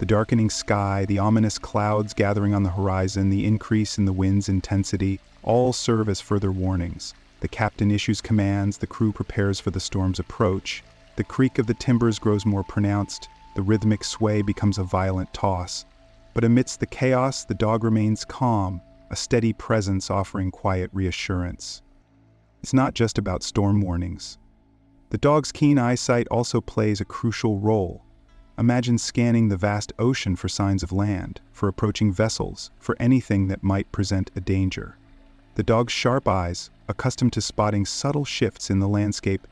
The darkening sky, the ominous clouds gathering on the horizon, the increase in the wind's intensity, all serve as further warnings. The captain issues commands, the crew prepares for the storm's approach. The creak of the timbers grows more pronounced, the rhythmic sway becomes a violent toss. But amidst the chaos, the dog remains calm, a steady presence offering quiet reassurance. It's not just about storm warnings. The dog's keen eyesight also plays a crucial role. Imagine scanning the vast ocean for signs of land, for approaching vessels, for anything that might present a danger. The dog's sharp eyes, accustomed to spotting subtle shifts in the landscape,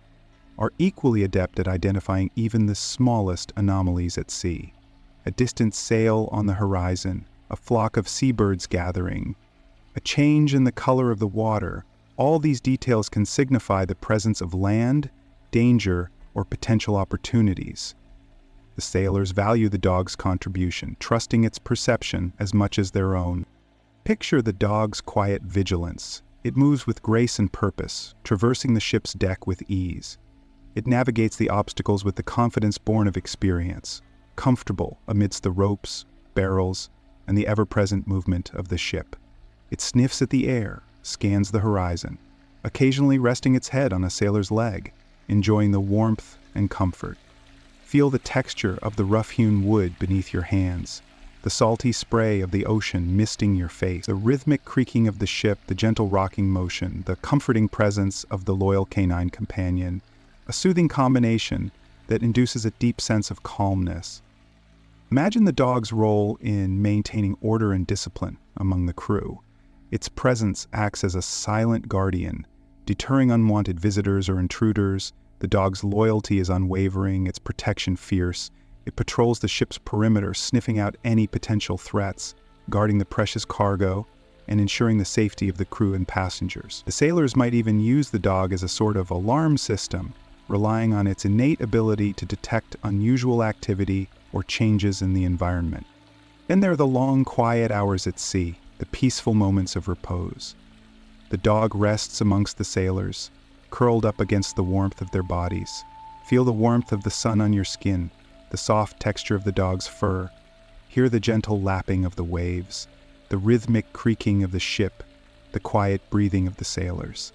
are equally adept at identifying even the smallest anomalies at sea. A distant sail on the horizon, a flock of seabirds gathering, a change in the color of the water, all these details can signify the presence of land, danger, or potential opportunities. The sailors value the dog's contribution, trusting its perception as much as their own. Picture the dog's quiet vigilance. It moves with grace and purpose, traversing the ship's deck with ease. It navigates the obstacles with the confidence born of experience, comfortable amidst the ropes, barrels, and the ever-present movement of the ship. It sniffs at the air, scans the horizon, occasionally resting its head on a sailor's leg, enjoying the warmth and comfort. Feel the texture of the rough-hewn wood beneath your hands, the salty spray of the ocean misting your face, the rhythmic creaking of the ship, the gentle rocking motion, the comforting presence of the loyal canine companion, a soothing combination that induces a deep sense of calmness. Imagine the dog's role in maintaining order and discipline among the crew. Its presence acts as a silent guardian, deterring unwanted visitors or intruders. The dog's loyalty is unwavering, its protection fierce. It patrols the ship's perimeter, sniffing out any potential threats, guarding the precious cargo, and ensuring the safety of the crew and passengers. The sailors might even use the dog as a sort of alarm system, relying on its innate ability to detect unusual activity or changes in the environment. Then there are the long, quiet hours at sea, the peaceful moments of repose. The dog rests amongst the sailors, curled up against the warmth of their bodies. Feel the warmth of the sun on your skin, the soft texture of the dog's fur. Hear the gentle lapping of the waves, the rhythmic creaking of the ship, the quiet breathing of the sailors.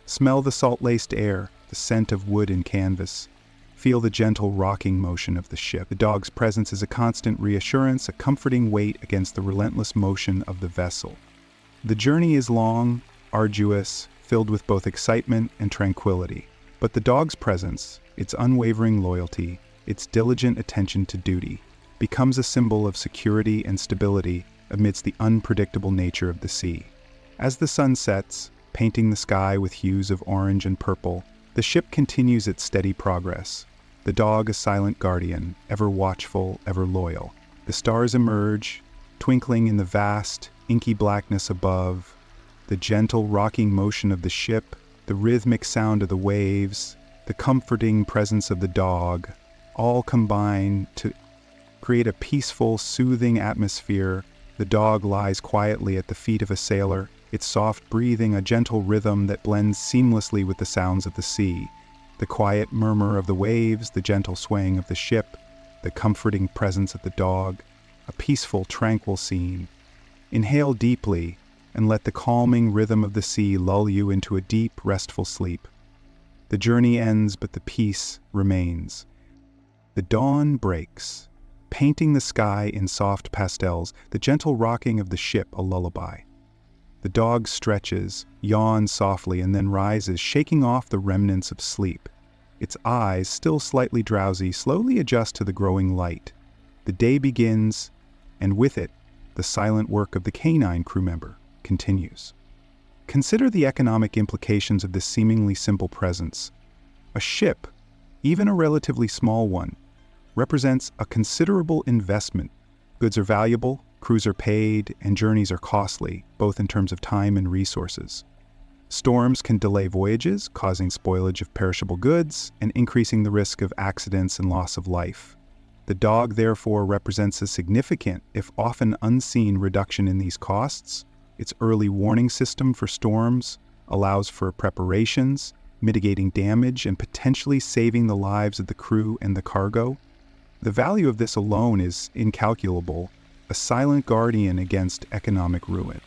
Smell the salt-laced air, the scent of wood and canvas. Feel the gentle rocking motion of the ship. The dog's presence is a constant reassurance, a comforting weight against the relentless motion of the vessel. The journey is long, arduous, filled with both excitement and tranquility. But the dog's presence, its unwavering loyalty, its diligent attention to duty, becomes a symbol of security and stability amidst the unpredictable nature of the sea. As the sun sets, painting the sky with hues of orange and purple, the ship continues its steady progress. The dog a silent guardian, ever watchful, ever loyal. The stars emerge, twinkling in the vast, inky blackness above. The gentle rocking motion of the ship, the rhythmic sound of the waves, the comforting presence of the dog, all combine to create a peaceful, soothing atmosphere. The dog lies quietly at the feet of a sailor, its soft breathing a gentle rhythm that blends seamlessly with the sounds of the sea. The quiet murmur of the waves, the gentle swaying of the ship, the comforting presence of the dog, a peaceful, tranquil scene. Inhale deeply and let the calming rhythm of the sea lull you into a deep, restful sleep. The journey ends, but the peace remains. The dawn breaks, painting the sky in soft pastels, the gentle rocking of the ship a lullaby. The dog stretches, yawns softly, and then rises, shaking off the remnants of sleep. Its eyes, still slightly drowsy, slowly adjust to the growing light. The day begins, and with it, the silent work of the canine crew member continues. Consider the economic implications of this seemingly simple presence. A ship, even a relatively small one, represents a considerable investment. Goods are valuable, crews are paid, and journeys are costly, both in terms of time and resources. Storms can delay voyages, causing spoilage of perishable goods and increasing the risk of accidents and loss of life. The dog, therefore, represents a significant, if often unseen, reduction in these costs. Its early warning system for storms allows for preparations, mitigating damage, and potentially saving the lives of the crew and the cargo. The value of this alone is incalculable, a silent guardian against economic ruin.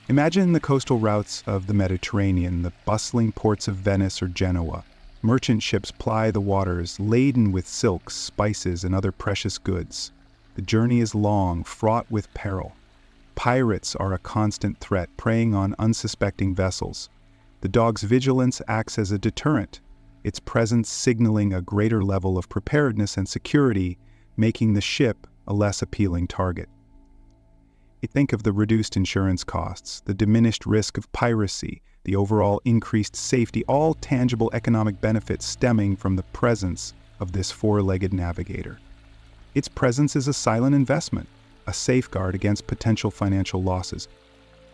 Imagine the coastal routes of the Mediterranean, the bustling ports of Venice or Genoa. Merchant ships ply the waters, laden with silks, spices, and other precious goods. The journey is long, fraught with peril. Pirates are a constant threat, preying on unsuspecting vessels. The dog's vigilance acts as a deterrent, its presence signaling a greater level of preparedness and security, making the ship a less appealing target. Think of the reduced insurance costs, the diminished risk of piracy, the overall increased safety, all tangible economic benefits stemming from the presence of this four-legged navigator. Its presence is a silent investment, a safeguard against potential financial losses.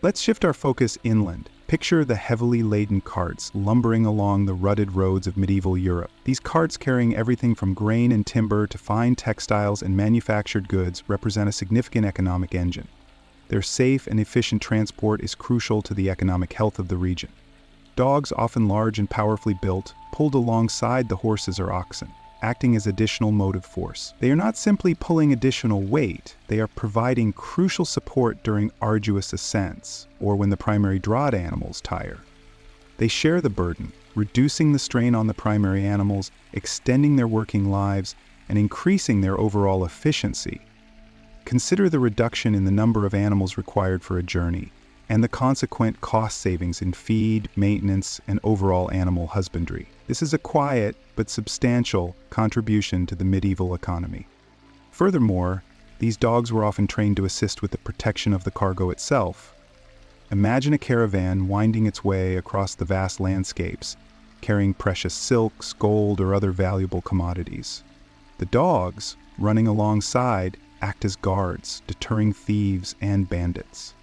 Let's shift our focus inland. Picture the heavily laden carts lumbering along the rutted roads of medieval Europe. These carts, carrying everything from grain and timber to fine textiles and manufactured goods, represent a significant economic engine. Their safe and efficient transport is crucial to the economic health of the region. Dogs, often large and powerfully built, pulled alongside the horses or oxen, acting as additional motive force. They are not simply pulling additional weight, they are providing crucial support during arduous ascents, or when the primary draught animals tire. They share the burden, reducing the strain on the primary animals, extending their working lives, and increasing their overall efficiency. Consider the reduction in the number of animals required for a journey, and the consequent cost savings in feed, maintenance, and overall animal husbandry. This is a quiet but substantial contribution to the medieval economy. Furthermore, these dogs were often trained to assist with the protection of the cargo itself. Imagine a caravan winding its way across the vast landscapes, carrying precious silks, gold, or other valuable commodities. The dogs, running alongside, act as guards, deterring thieves and bandits.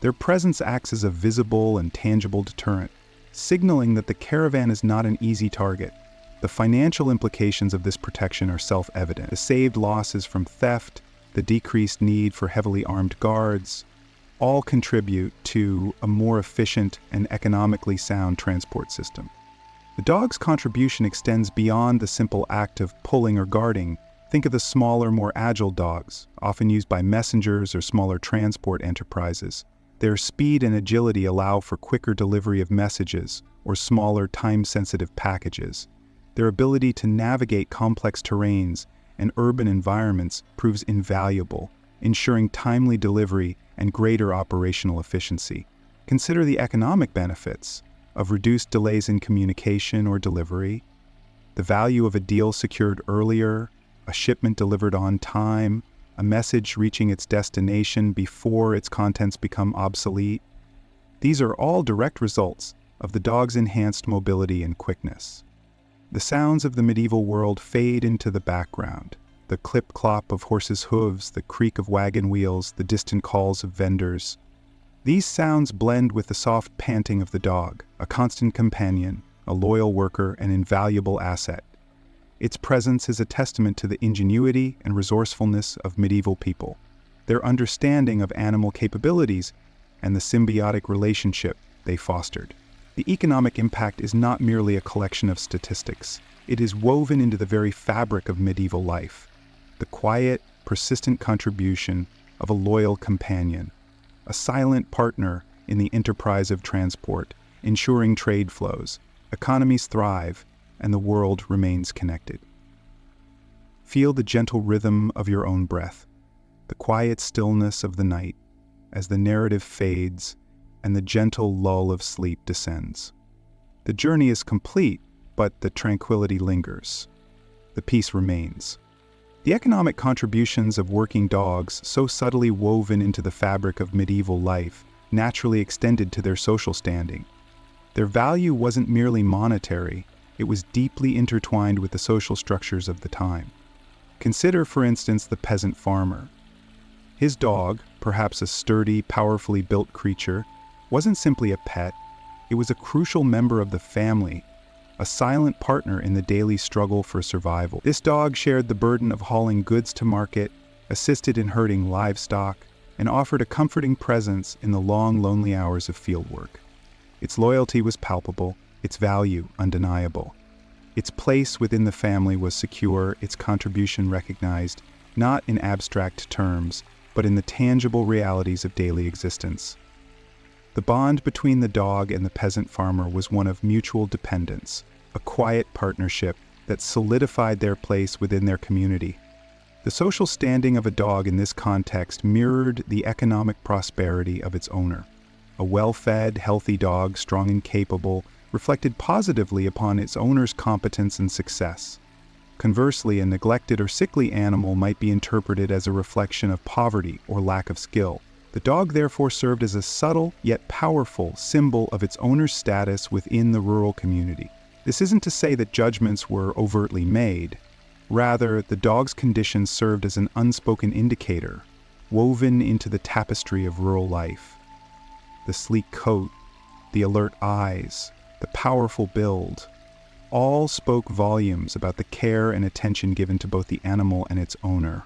Their presence acts as a visible and tangible deterrent, signaling that the caravan is not an easy target. The financial implications of this protection are self-evident. The saved losses from theft, the decreased need for heavily armed guards, all contribute to a more efficient and economically sound transport system. The dog's contribution extends beyond the simple act of pulling or guarding. Think of the smaller, more agile dogs, often used by messengers or smaller transport enterprises. Their speed and agility allow for quicker delivery of messages or smaller, time-sensitive packages. Their ability to navigate complex terrains and urban environments proves invaluable, ensuring timely delivery and greater operational efficiency. Consider the economic benefits of reduced delays in communication or delivery, the value of a deal secured earlier, a shipment delivered on time, a message reaching its destination before its contents become obsolete. These are all direct results of the dog's enhanced mobility and quickness. The sounds of the medieval world fade into the background. The clip-clop of horses' hooves, the creak of wagon wheels, the distant calls of vendors. These sounds blend with the soft panting of the dog, a constant companion, a loyal worker, an invaluable asset. Its presence is a testament to the ingenuity and resourcefulness of medieval people, their understanding of animal capabilities, and the symbiotic relationship they fostered. The economic impact is not merely a collection of statistics. It is woven into the very fabric of medieval life. The quiet, persistent contribution of a loyal companion, a silent partner in the enterprise of transport, ensuring trade flows, economies thrive, and the world remains connected. Feel the gentle rhythm of your own breath, the quiet stillness of the night as the narrative fades and the gentle lull of sleep descends. The journey is complete, but the tranquility lingers. The peace remains. The economic contributions of working dogs, so subtly woven into the fabric of medieval life, naturally extended to their social standing. Their value wasn't merely monetary, it was deeply intertwined with the social structures of the time. Consider, for instance, the peasant farmer. His dog, perhaps a sturdy, powerfully built creature, wasn't simply a pet, it was a crucial member of the family, a silent partner in the daily struggle for survival. This dog shared the burden of hauling goods to market, assisted in herding livestock, and offered a comforting presence in the long, lonely hours of fieldwork. Its loyalty was palpable, its value undeniable. Its place within the family was secure, its contribution recognized, not in abstract terms, but in the tangible realities of daily existence. The bond between the dog and the peasant farmer was one of mutual dependence, a quiet partnership that solidified their place within their community. The social standing of a dog in this context mirrored the economic prosperity of its owner. A well-fed, healthy dog, strong and capable, reflected positively upon its owner's competence and success. Conversely, a neglected or sickly animal might be interpreted as a reflection of poverty or lack of skill. The dog therefore served as a subtle yet powerful symbol of its owner's status within the rural community. This isn't to say that judgments were overtly made. Rather, the dog's condition served as an unspoken indicator, woven into the tapestry of rural life. The sleek coat, the alert eyes, the powerful build, all spoke volumes about the care and attention given to both the animal and its owner.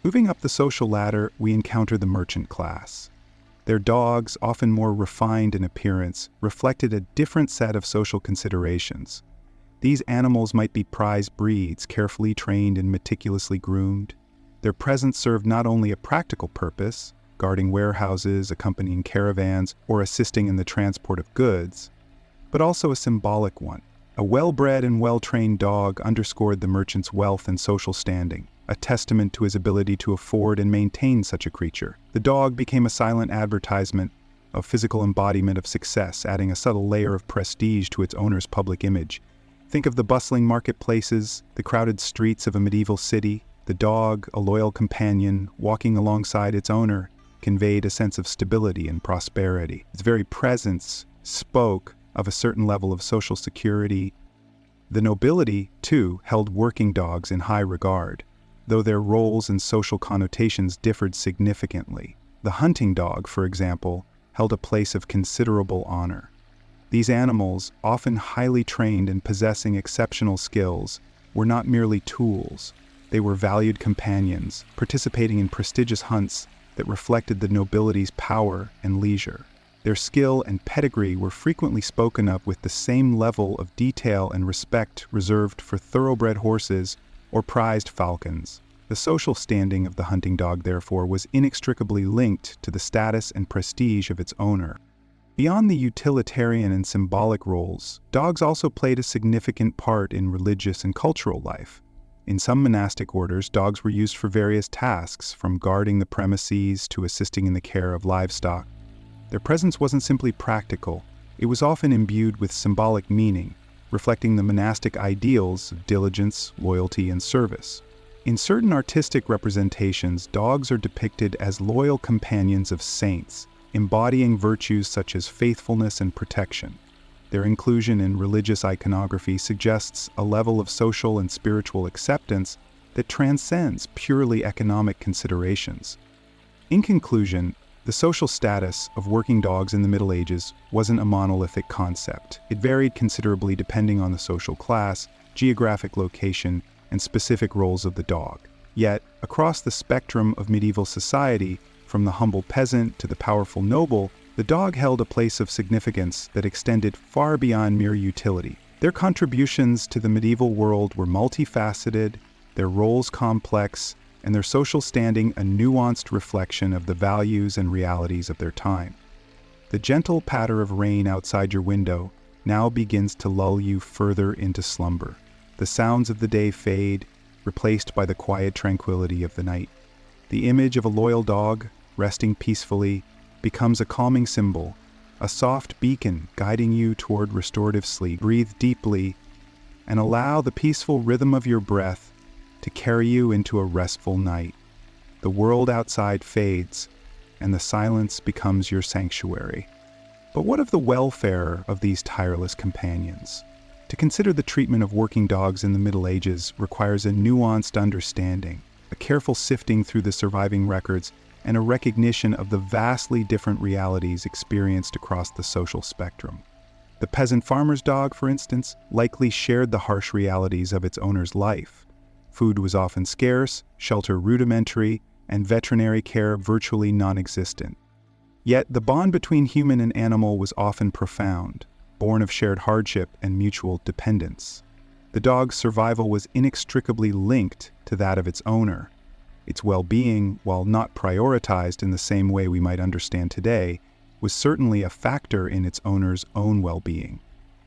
Moving up the social ladder, we encounter the merchant class. Their dogs, often more refined in appearance, reflected a different set of social considerations. These animals might be prize breeds, carefully trained and meticulously groomed. Their presence served not only a practical purpose, guarding warehouses, accompanying caravans, or assisting in the transport of goods, but also a symbolic one. A well-bred and well-trained dog underscored the merchant's wealth and social standing, a testament to his ability to afford and maintain such a creature. The dog became a silent advertisement of physical embodiment of success, adding a subtle layer of prestige to its owner's public image. Think of the bustling marketplaces, the crowded streets of a medieval city. The dog, a loyal companion, walking alongside its owner, conveyed a sense of stability and prosperity. Its very presence spoke of a certain level of social security. The nobility, too, held working dogs in high regard, though their roles and social connotations differed significantly. The hunting dog, for example, held a place of considerable honor. These animals, often highly trained and possessing exceptional skills, were not merely tools. They were valued companions, participating in prestigious hunts that reflected the nobility's power and leisure. Their skill and pedigree were frequently spoken of with the same level of detail and respect reserved for thoroughbred horses or prized falcons. The social standing of the hunting dog, therefore, was inextricably linked to the status and prestige of its owner. Beyond the utilitarian and symbolic roles, dogs also played a significant part in religious and cultural life. In some monastic orders, dogs were used for various tasks, from guarding the premises to assisting in the care of livestock. Their presence wasn't simply practical, it was often imbued with symbolic meaning, reflecting the monastic ideals of diligence, loyalty, and service. In certain artistic representations, dogs are depicted as loyal companions of saints, embodying virtues such as faithfulness and protection. Their inclusion in religious iconography suggests a level of social and spiritual acceptance that transcends purely economic considerations. In conclusion, the social status of working dogs in the Middle Ages wasn't a monolithic concept. It varied considerably depending on the social class, geographic location, and specific roles of the dog. Yet, across the spectrum of medieval society, from the humble peasant to the powerful noble, the dog held a place of significance that extended far beyond mere utility. Their contributions to the medieval world were multifaceted, their roles complex, and their social standing a nuanced reflection of the values and realities of their time. The gentle patter of rain outside your window now begins to lull you further into slumber. The sounds of the day fade, replaced by the quiet tranquility of the night. The image of a loyal dog, resting peacefully, becomes a calming symbol, a soft beacon guiding you toward restorative sleep. Breathe deeply and allow the peaceful rhythm of your breath to carry you into a restful night. The world outside fades, and the silence becomes your sanctuary. But what of the welfare of these tireless companions? To consider the treatment of working dogs in the Middle Ages requires a nuanced understanding, a careful sifting through the surviving records, and a recognition of the vastly different realities experienced across the social spectrum. The peasant farmer's dog, for instance, likely shared the harsh realities of its owner's life. Food was often scarce, shelter rudimentary, and veterinary care virtually non-existent. Yet the bond between human and animal was often profound, born of shared hardship and mutual dependence. The dog's survival was inextricably linked to that of its owner. Its well-being, while not prioritized in the same way we might understand today, was certainly a factor in its owner's own well-being.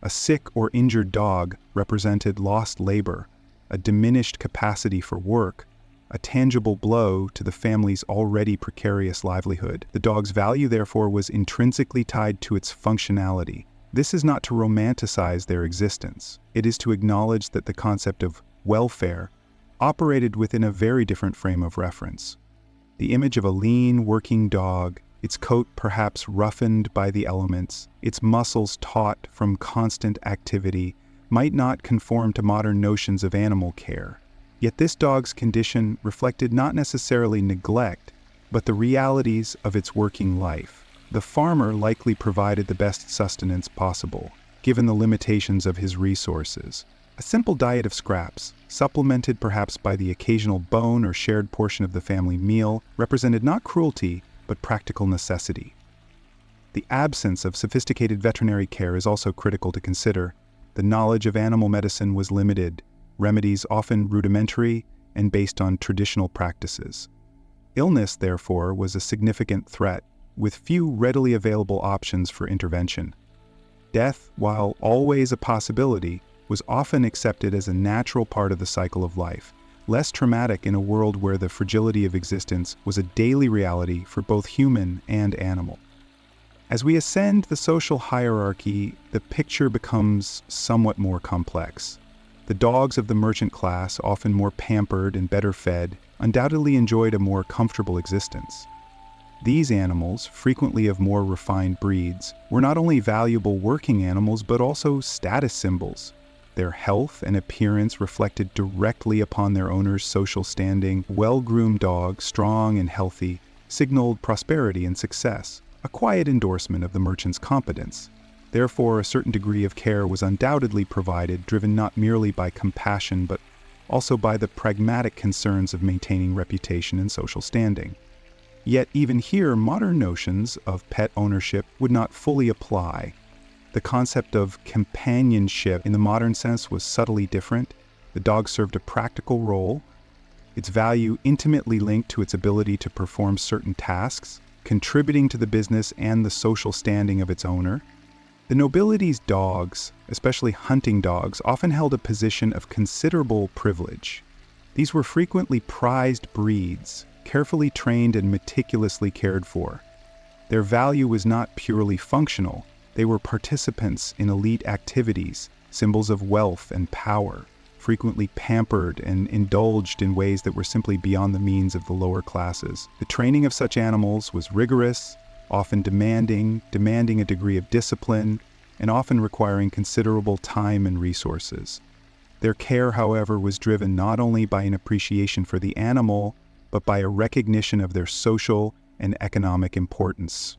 A sick or injured dog represented lost labor, a diminished capacity for work, a tangible blow to the family's already precarious livelihood. The dog's value, therefore, was intrinsically tied to its functionality. This is not to romanticize their existence. It is to acknowledge that the concept of welfare operated within a very different frame of reference. The image of a lean, working dog, its coat perhaps roughened by the elements, its muscles taut from constant activity, might not conform to modern notions of animal care. Yet this dog's condition reflected not necessarily neglect, but the realities of its working life. The farmer likely provided the best sustenance possible, given the limitations of his resources. A simple diet of scraps, supplemented perhaps by the occasional bone or shared portion of the family meal, represented not cruelty, but practical necessity. The absence of sophisticated veterinary care is also critical to consider. The knowledge of animal medicine was limited, remedies often rudimentary and based on traditional practices. Illness, therefore, was a significant threat, with few readily available options for intervention. Death, while always a possibility, was often accepted as a natural part of the cycle of life, less traumatic in a world where the fragility of existence was a daily reality for both human and animal. As we ascend the social hierarchy, the picture becomes somewhat more complex. The dogs of the merchant class, often more pampered and better fed, undoubtedly enjoyed a more comfortable existence. These animals, frequently of more refined breeds, were not only valuable working animals but also status symbols. Their health and appearance reflected directly upon their owner's social standing. Well-groomed dogs, strong and healthy, signaled prosperity and success, a quiet endorsement of the merchant's competence. Therefore, a certain degree of care was undoubtedly provided, driven not merely by compassion but also by the pragmatic concerns of maintaining reputation and social standing. Yet even here, modern notions of pet ownership would not fully apply. The concept of companionship in the modern sense was subtly different. The dog served a practical role, its value intimately linked to its ability to perform certain tasks, contributing to the business and the social standing of its owner. The nobility's dogs, especially hunting dogs, often held a position of considerable privilege. These were frequently prized breeds, carefully trained and meticulously cared for. Their value was not purely functional. They were participants in elite activities, symbols of wealth and power, frequently pampered and indulged in ways that were simply beyond the means of the lower classes. The training of such animals was rigorous, often demanding a degree of discipline, and often requiring considerable time and resources. Their care, however, was driven not only by an appreciation for the animal, but by a recognition of their social and economic importance.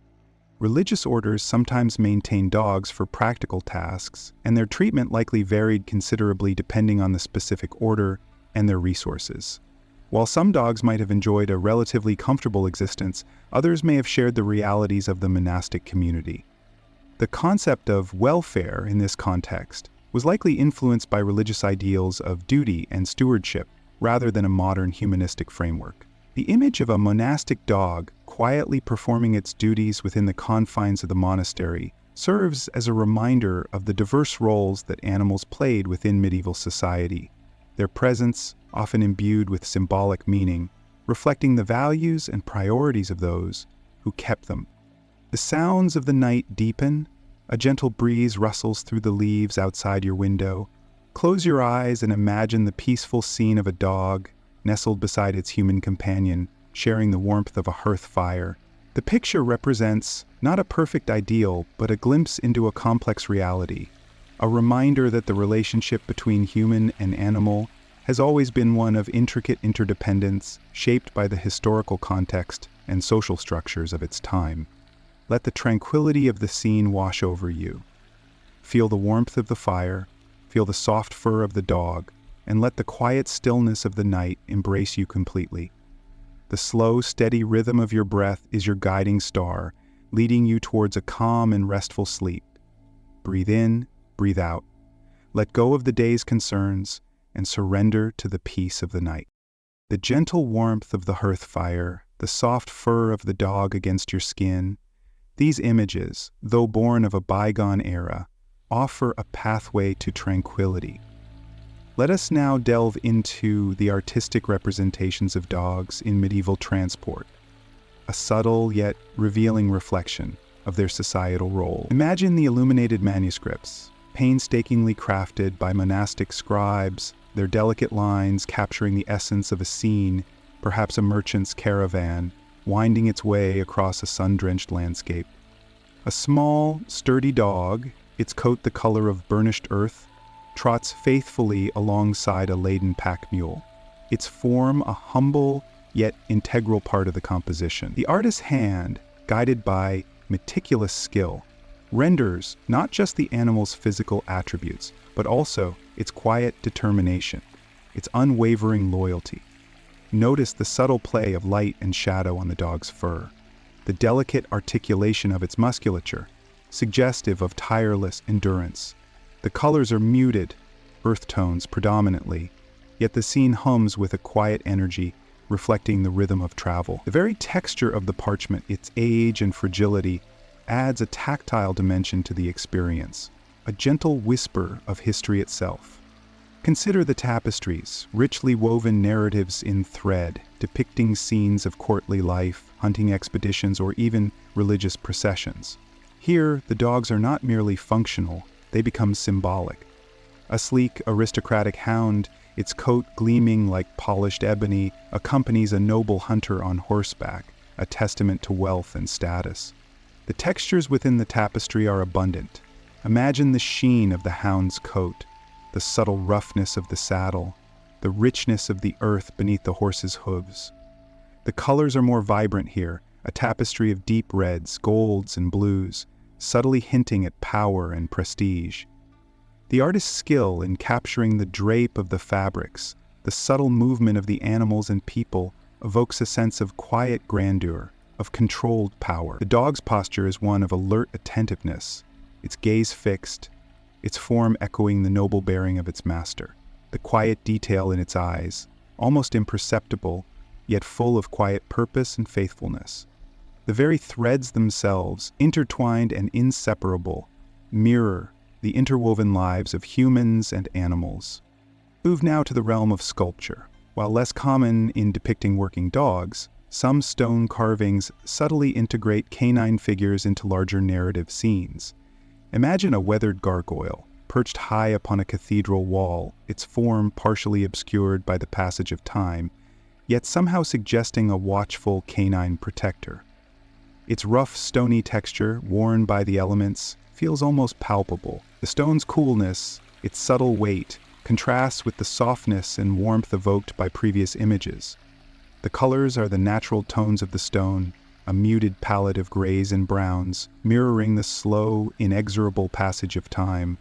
Religious orders sometimes maintained dogs for practical tasks, and their treatment likely varied considerably depending on the specific order and their resources. While some dogs might have enjoyed a relatively comfortable existence, others may have shared the realities of the monastic community. The concept of welfare in this context was likely influenced by religious ideals of duty and stewardship rather than a modern humanistic framework. The image of a monastic dog quietly performing its duties within the confines of the monastery serves as a reminder of the diverse roles that animals played within medieval society, their presence often imbued with symbolic meaning, reflecting the values and priorities of those who kept them. The sounds of the night deepen, a gentle breeze rustles through the leaves outside your window. Close your eyes and imagine the peaceful scene of a dog nestled beside its human companion, sharing the warmth of a hearth fire. The picture represents not a perfect ideal, but a glimpse into a complex reality, a reminder that the relationship between human and animal has always been one of intricate interdependence, shaped by the historical context and social structures of its time. Let the tranquility of the scene wash over you. Feel the warmth of the fire, feel the soft fur of the dog, and let the quiet stillness of the night embrace you completely. The slow, steady rhythm of your breath is your guiding star, leading you towards a calm and restful sleep. Breathe in, breathe out. Let go of the day's concerns and surrender to the peace of the night. The gentle warmth of the hearth fire, the soft fur of the dog against your skin, these images, though born of a bygone era, offer a pathway to tranquility. Let us now delve into the artistic representations of dogs in medieval transport, a subtle yet revealing reflection of their societal role. Imagine the illuminated manuscripts, painstakingly crafted by monastic scribes, their delicate lines capturing the essence of a scene, perhaps a merchant's caravan, winding its way across a sun-drenched landscape. A small, sturdy dog, its coat the color of burnished earth, trots faithfully alongside a laden pack mule, its form a humble yet integral part of the composition. The artist's hand, guided by meticulous skill, renders not just the animal's physical attributes, but also its quiet determination, its unwavering loyalty. Notice the subtle play of light and shadow on the dog's fur, the delicate articulation of its musculature, suggestive of tireless endurance. The colors are muted, earth tones predominantly, yet the scene hums with a quiet energy, reflecting the rhythm of travel. The very texture of the parchment, its age and fragility, adds a tactile dimension to the experience, a gentle whisper of history itself. Consider the tapestries, richly woven narratives in thread, depicting scenes of courtly life, hunting expeditions, or even religious processions. Here, the dogs are not merely functional, they become symbolic. A sleek, aristocratic hound, its coat gleaming like polished ebony, accompanies a noble hunter on horseback, a testament to wealth and status. The textures within the tapestry are abundant. Imagine the sheen of the hound's coat, the subtle roughness of the saddle, the richness of the earth beneath the horse's hooves. The colors are more vibrant here, a tapestry of deep reds, golds, and blues, subtly hinting at power and prestige. The artist's skill in capturing the drape of the fabrics, the subtle movement of the animals and people, evokes a sense of quiet grandeur, of controlled power. The dog's posture is one of alert attentiveness, its gaze fixed, its form echoing the noble bearing of its master. the quiet detail in its eyes, almost imperceptible, yet full of quiet purpose and faithfulness. The very threads themselves, intertwined and inseparable, mirror the interwoven lives of humans and animals. Move now to the realm of sculpture. While less common in depicting working dogs, some stone carvings subtly integrate canine figures into larger narrative scenes. Imagine a weathered gargoyle, perched high upon a cathedral wall, its form partially obscured by the passage of time, yet somehow suggesting a watchful canine protector. Its rough, stony texture, worn by the elements, feels almost palpable. The stone's coolness, its subtle weight, contrasts with the softness and warmth evoked by previous images. The colors are the natural tones of the stone, a muted palette of grays and browns, mirroring the slow, inexorable passage of time.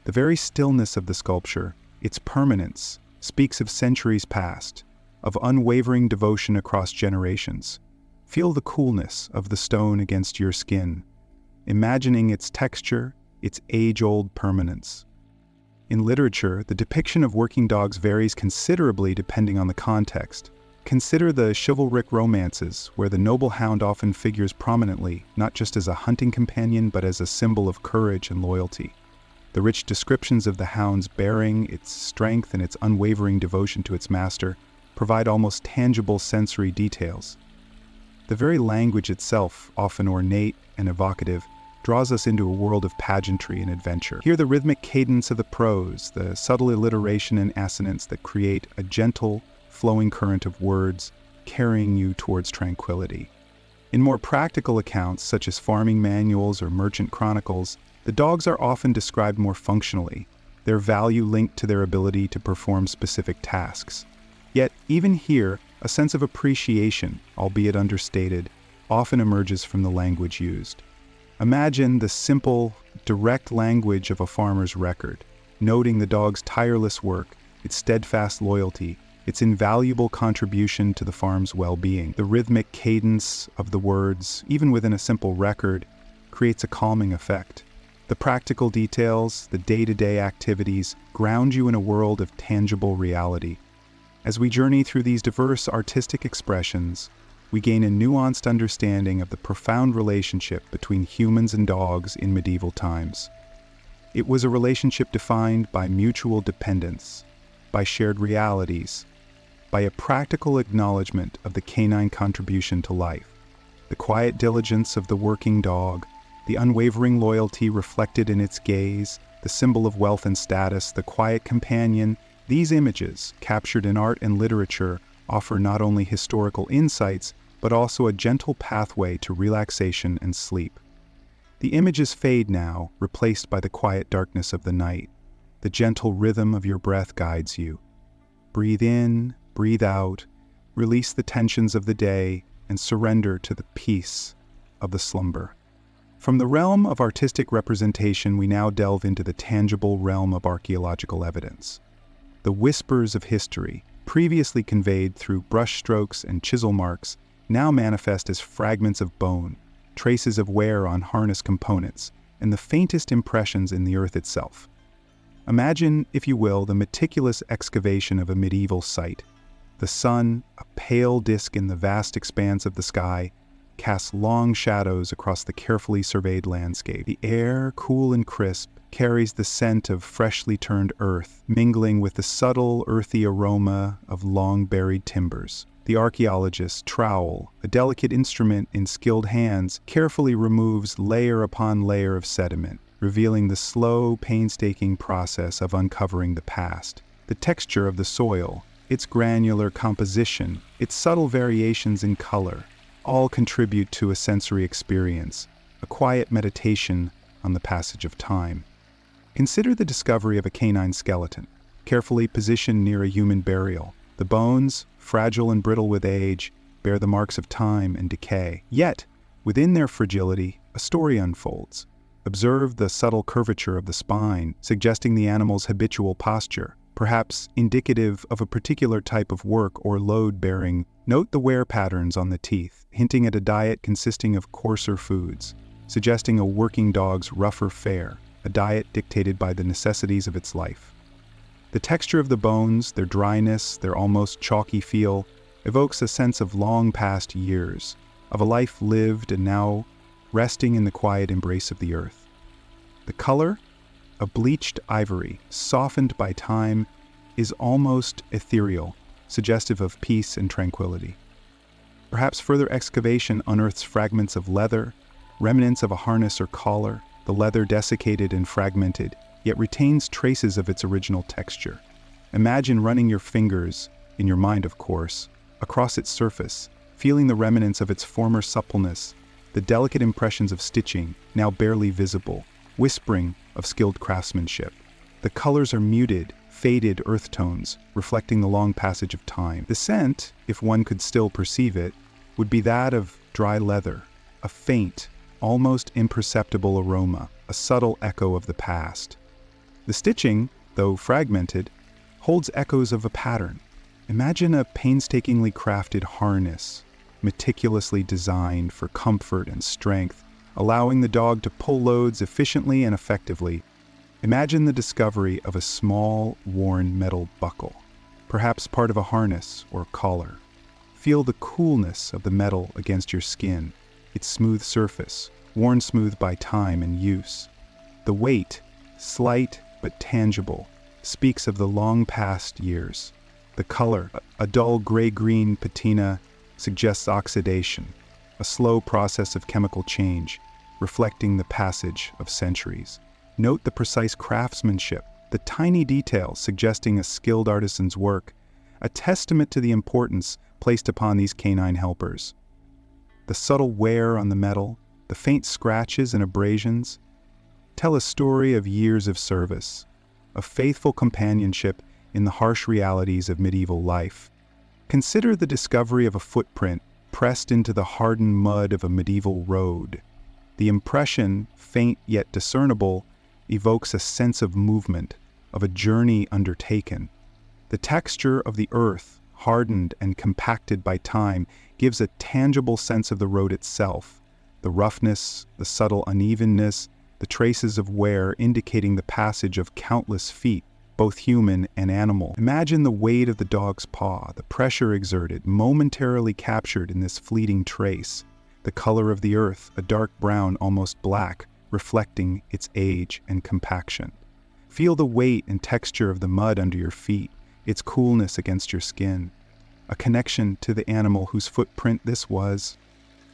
The very stillness of the sculpture, its permanence, speaks of centuries past, of unwavering devotion across generations. Feel the coolness of the stone against your skin, imagining its texture, its age-old permanence. In literature, the depiction of working dogs varies considerably depending on the context. Consider the chivalric romances, where the noble hound often figures prominently, not just as a hunting companion, but as a symbol of courage and loyalty. The rich descriptions of the hound's bearing, its strength, and its unwavering devotion to its master provide almost tangible sensory details. The very language itself, often ornate and evocative, draws us into a world of pageantry and adventure. Hear the rhythmic cadence of the prose, the subtle alliteration and assonance that create a gentle, flowing current of words, carrying you towards tranquility. In more practical accounts, such as farming manuals or merchant chronicles, the dogs are often described more functionally, their value linked to their ability to perform specific tasks. Yet, even here, a sense of appreciation, albeit understated, often emerges from the language used. Imagine the simple, direct language of a farmer's record, noting the dog's tireless work, its steadfast loyalty, its invaluable contribution to the farm's well-being. The rhythmic cadence of the words, even within a simple record, creates a calming effect. The practical details, the day-to-day activities, ground you in a world of tangible reality. As we journey through these diverse artistic expressions, we gain a nuanced understanding of the profound relationship between humans and dogs in medieval times. It was a relationship defined by mutual dependence, by shared realities, by a practical acknowledgement of the canine contribution to life. The quiet diligence of the working dog, the unwavering loyalty reflected in its gaze, the symbol of wealth and status, the quiet companion, these images, captured in art and literature, offer not only historical insights, but also a gentle pathway to relaxation and sleep. The images fade now, replaced by the quiet darkness of the night. The gentle rhythm of your breath guides you. Breathe in, breathe out, release the tensions of the day, and surrender to the peace of the slumber. From the realm of artistic representation, we now delve into the tangible realm of archaeological evidence. The whispers of history, previously conveyed through brushstrokes and chisel marks, now manifest as fragments of bone, traces of wear on harness components, and the faintest impressions in the earth itself. Imagine, if you will, the meticulous excavation of a medieval site. The sun, a pale disk in the vast expanse of the sky, casts long shadows across the carefully surveyed landscape. The air, cool and crisp, carries the scent of freshly turned earth, mingling with the subtle, earthy aroma of long-buried timbers. The archaeologist's trowel, a delicate instrument in skilled hands, carefully removes layer upon layer of sediment, revealing the slow, painstaking process of uncovering the past. The texture of the soil, its granular composition, its subtle variations in color, all contribute to a sensory experience, a quiet meditation on the passage of time. Consider the discovery of a canine skeleton, carefully positioned near a human burial. The bones, fragile and brittle with age, bear the marks of time and decay. Yet, within their fragility, a story unfolds. Observe the subtle curvature of the spine, suggesting the animal's habitual posture, perhaps indicative of a particular type of work or load bearing. Note the wear patterns on the teeth, hinting at a diet consisting of coarser foods, suggesting a working dog's rougher fare, a diet dictated by the necessities of its life. The texture of the bones, their dryness, their almost chalky feel, evokes a sense of long past years, of a life lived and now resting in the quiet embrace of the earth. The color, a bleached ivory, softened by time, is almost ethereal, suggestive of peace and tranquility. Perhaps further excavation unearths fragments of leather, remnants of a harness or collar, the leather desiccated and fragmented, yet retains traces of its original texture. Imagine running your fingers, in your mind of course, across its surface, feeling the remnants of its former suppleness, the delicate impressions of stitching, now barely visible, whispering of skilled craftsmanship. The colors are muted, faded earth tones, reflecting the long passage of time. The scent, if one could still perceive it, would be that of dry leather, a faint, almost imperceptible aroma, a subtle echo of the past. The stitching, though fragmented, holds echoes of a pattern. Imagine a painstakingly crafted harness, meticulously designed for comfort and strength, allowing the dog to pull loads efficiently and effectively. Imagine the discovery of a small, worn metal buckle, perhaps part of a harness or collar. Feel the coolness of the metal against your skin, its smooth surface, worn smooth by time and use. The weight, slight but tangible, speaks of the long past years. The color, a dull gray-green patina, suggests oxidation, a slow process of chemical change, reflecting the passage of centuries. Note the precise craftsmanship, the tiny details suggesting a skilled artisan's work, a testament to the importance placed upon these canine helpers. The subtle wear on the metal, the faint scratches and abrasions, tell a story of years of service, of faithful companionship in the harsh realities of medieval life. Consider the discovery of a footprint pressed into the hardened mud of a medieval road. The impression, faint yet discernible, evokes a sense of movement, of a journey undertaken. The texture of the earth, hardened and compacted by time, gives a tangible sense of the road itself. The roughness, the subtle unevenness, the traces of wear indicating the passage of countless feet, both human and animal. Imagine the weight of the dog's paw, the pressure exerted, momentarily captured in this fleeting trace. The color of the earth, a dark brown, almost black, reflecting its age and compaction. Feel the weight and texture of the mud under your feet, its coolness against your skin. A connection to the animal whose footprint this was.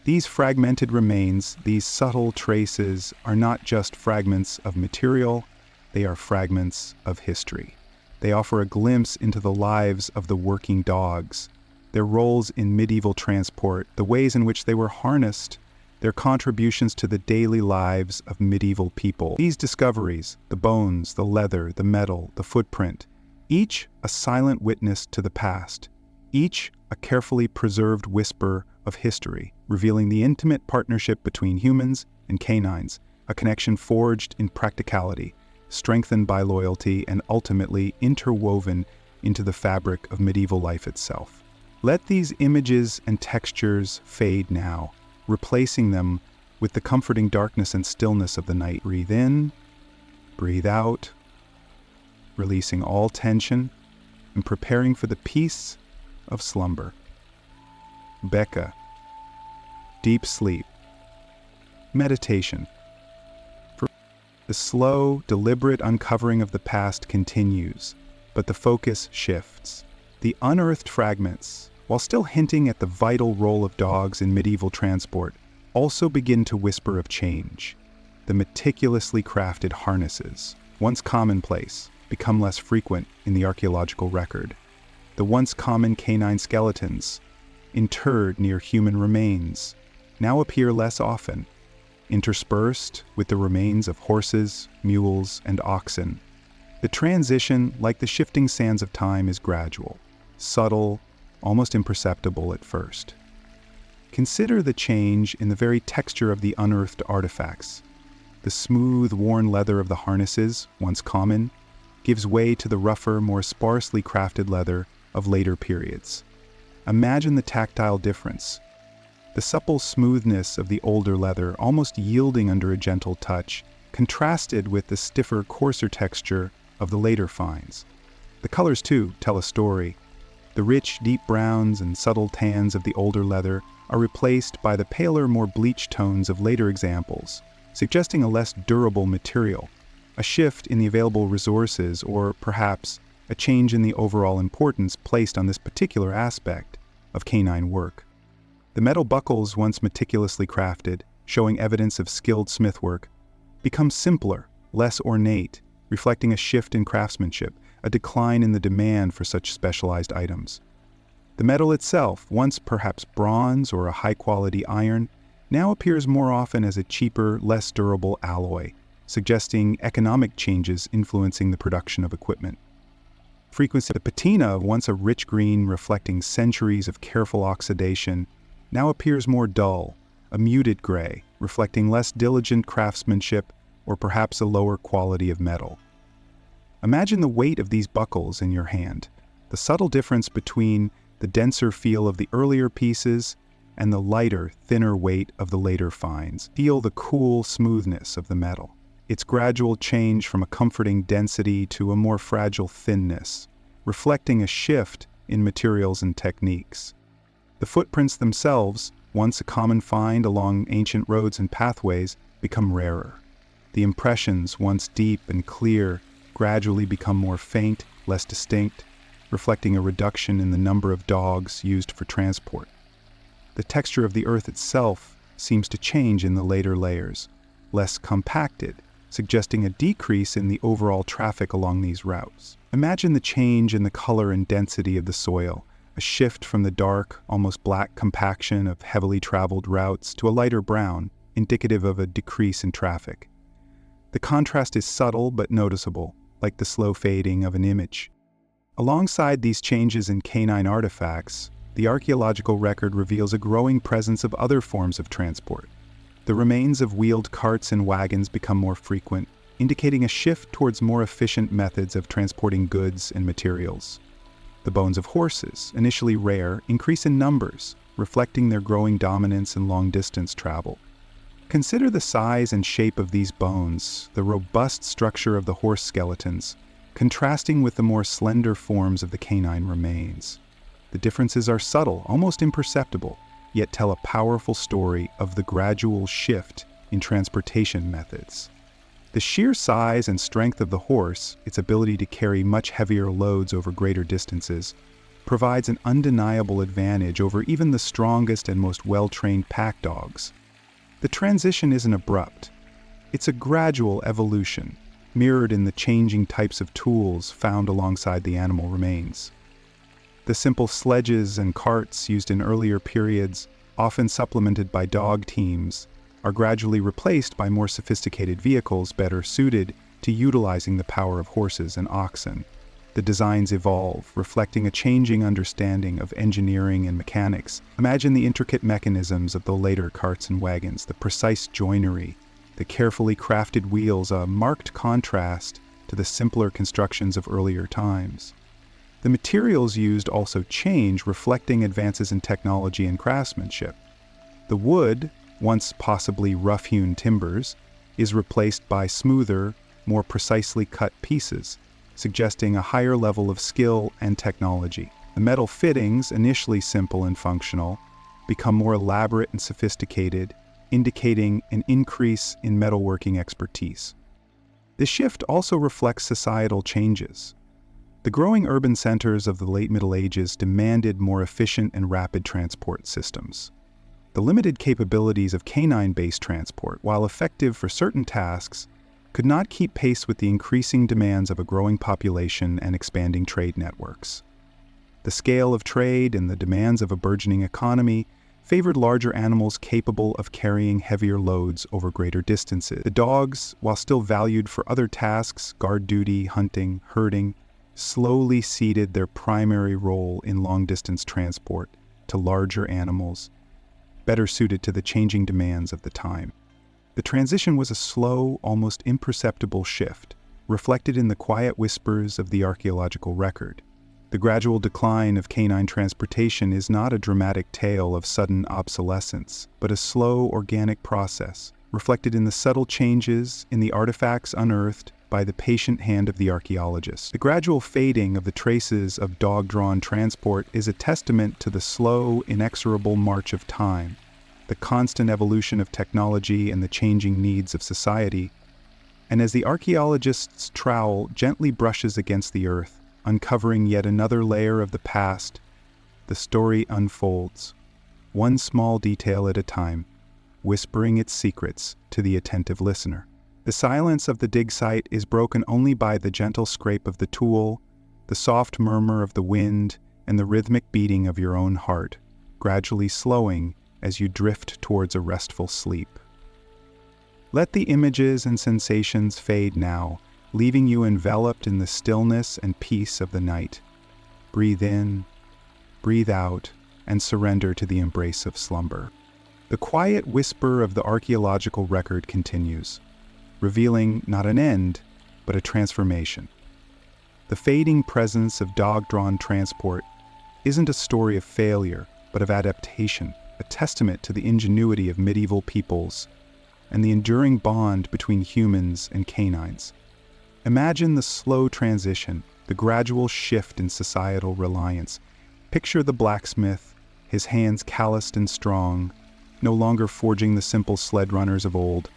These fragmented remains, these subtle traces, are not just fragments of material, they are fragments of history. They offer a glimpse into the lives of the working dogs, their roles in medieval transport, the ways in which they were harnessed, their contributions to the daily lives of medieval people. These discoveries, the bones, the leather, the metal, the footprint, each a silent witness to the past, each a carefully preserved whisper of history, revealing the intimate partnership between humans and canines, a connection forged in practicality, strengthened by loyalty, and ultimately interwoven into the fabric of medieval life itself. Let these images and textures fade now, replacing them with the comforting darkness and stillness of the night. Breathe in, breathe out, releasing all tension and preparing for the peace of slumber. Becca, deep sleep, meditation. The slow, deliberate uncovering of the past continues, but the focus shifts. The unearthed fragments, while still hinting at the vital role of dogs in medieval transport, also begin to whisper of change. The meticulously crafted harnesses, once commonplace, become less frequent in the archaeological record. The once common canine skeletons, interred near human remains, now appear less often, interspersed with the remains of horses, mules, and oxen. The transition, like the shifting sands of time, is gradual, subtle, almost imperceptible at first. Consider the change in the very texture of the unearthed artifacts. The smooth, worn leather of the harnesses, once common, gives way to the rougher, more sparsely crafted leather of later periods. Imagine the tactile difference. The supple smoothness of the older leather, almost yielding under a gentle touch, contrasted with the stiffer, coarser texture of the later finds. The colors, too, tell a story. The rich, deep browns and subtle tans of the older leather are replaced by the paler, more bleached tones of later examples, suggesting a less durable material, a shift in the available resources, or perhaps a change in the overall importance placed on this particular aspect of canine work. The metal buckles, once meticulously crafted, showing evidence of skilled smithwork, become simpler, less ornate, reflecting a shift in craftsmanship, a decline in the demand for such specialized items. The metal itself, once perhaps bronze or a high-quality iron, now appears more often as a cheaper, less durable alloy, suggesting economic changes influencing the production of equipment. Frequency. The patina, once a rich green reflecting centuries of careful oxidation, now appears more dull, a muted gray, reflecting less diligent craftsmanship or perhaps a lower quality of metal. Imagine the weight of these buckles in your hand, the subtle difference between the denser feel of the earlier pieces and the lighter, thinner weight of the later finds. Feel the cool smoothness of the metal, its gradual change from a comforting density to a more fragile thinness, reflecting a shift in materials and techniques. The footprints themselves, once a common find along ancient roads and pathways, become rarer. The impressions, once deep and clear, gradually become more faint, less distinct, reflecting a reduction in the number of dogs used for transport. The texture of the earth itself seems to change in the later layers, less compacted, suggesting a decrease in the overall traffic along these routes. Imagine the change in the color and density of the soil, a shift from the dark, almost black compaction of heavily traveled routes to a lighter brown, indicative of a decrease in traffic. The contrast is subtle but noticeable, like the slow fading of an image. Alongside these changes in canine artifacts, the archaeological record reveals a growing presence of other forms of transport. The remains of wheeled carts and wagons become more frequent, indicating a shift towards more efficient methods of transporting goods and materials. The bones of horses, initially rare, increase in numbers, reflecting their growing dominance in long-distance travel. Consider the size and shape of these bones, the robust structure of the horse skeletons, contrasting with the more slender forms of the canine remains. The differences are subtle, almost imperceptible, yet tell a powerful story of the gradual shift in transportation methods. The sheer size and strength of the horse, its ability to carry much heavier loads over greater distances, provides an undeniable advantage over even the strongest and most well-trained pack dogs. The transition isn't abrupt. It's a gradual evolution, mirrored in the changing types of tools found alongside the animal remains. The simple sledges and carts used in earlier periods, often supplemented by dog teams, are gradually replaced by more sophisticated vehicles better suited to utilizing the power of horses and oxen. The designs evolve, reflecting a changing understanding of engineering and mechanics. Imagine the intricate mechanisms of the later carts and wagons, the precise joinery, the carefully crafted wheels, a marked contrast to the simpler constructions of earlier times. The materials used also change, reflecting advances in technology and craftsmanship. The wood, once possibly rough-hewn timbers, is replaced by smoother, more precisely cut pieces, suggesting a higher level of skill and technology. The metal fittings, initially simple and functional, become more elaborate and sophisticated, indicating an increase in metalworking expertise. This shift also reflects societal changes. The growing urban centers of the late Middle Ages demanded more efficient and rapid transport systems. The limited capabilities of canine-based transport, while effective for certain tasks, could not keep pace with the increasing demands of a growing population and expanding trade networks. The scale of trade and the demands of a burgeoning economy favored larger animals capable of carrying heavier loads over greater distances. The dogs, while still valued for other tasks, guard duty, hunting, herding, slowly ceded their primary role in long-distance transport to larger animals, better suited to the changing demands of the time. The transition was a slow, almost imperceptible shift, reflected in the quiet whispers of the archaeological record. The gradual decline of canine transportation is not a dramatic tale of sudden obsolescence, but a slow, organic process, reflected in the subtle changes in the artifacts unearthed by the patient hand of the archaeologist. The gradual fading of the traces of dog-drawn transport is a testament to the slow, inexorable march of time, the constant evolution of technology and the changing needs of society. And as the archaeologist's trowel gently brushes against the earth, uncovering yet another layer of the past, the story unfolds, one small detail at a time, whispering its secrets to the attentive listener. The silence of the dig site is broken only by the gentle scrape of the tool, the soft murmur of the wind, and the rhythmic beating of your own heart, gradually slowing as you drift towards a restful sleep. Let the images and sensations fade now, leaving you enveloped in the stillness and peace of the night. Breathe in, breathe out, and surrender to the embrace of slumber. The quiet whisper of the archaeological record continues, revealing not an end, but a transformation. The fading presence of dog-drawn transport isn't a story of failure, but of adaptation, a testament to the ingenuity of medieval peoples and the enduring bond between humans and canines. Imagine the slow transition, the gradual shift in societal reliance. Picture the blacksmith, his hands calloused and strong, no longer forging the simple sled runners of old,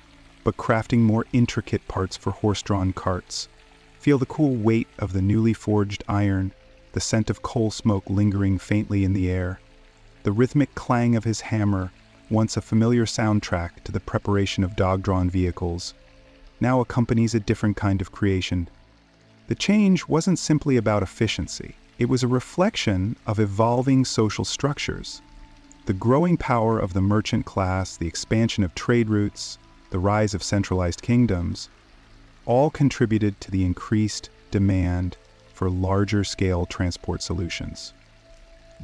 but crafting more intricate parts for horse-drawn carts. Feel the cool weight of the newly forged iron, the scent of coal smoke lingering faintly in the air. The rhythmic clang of his hammer, once a familiar soundtrack to the preparation of dog-drawn vehicles, now accompanies a different kind of creation. The change wasn't simply about efficiency. It was a reflection of evolving social structures. The growing power of the merchant class, the expansion of trade routes, the rise of centralized kingdoms, all contributed to the increased demand for larger-scale transport solutions.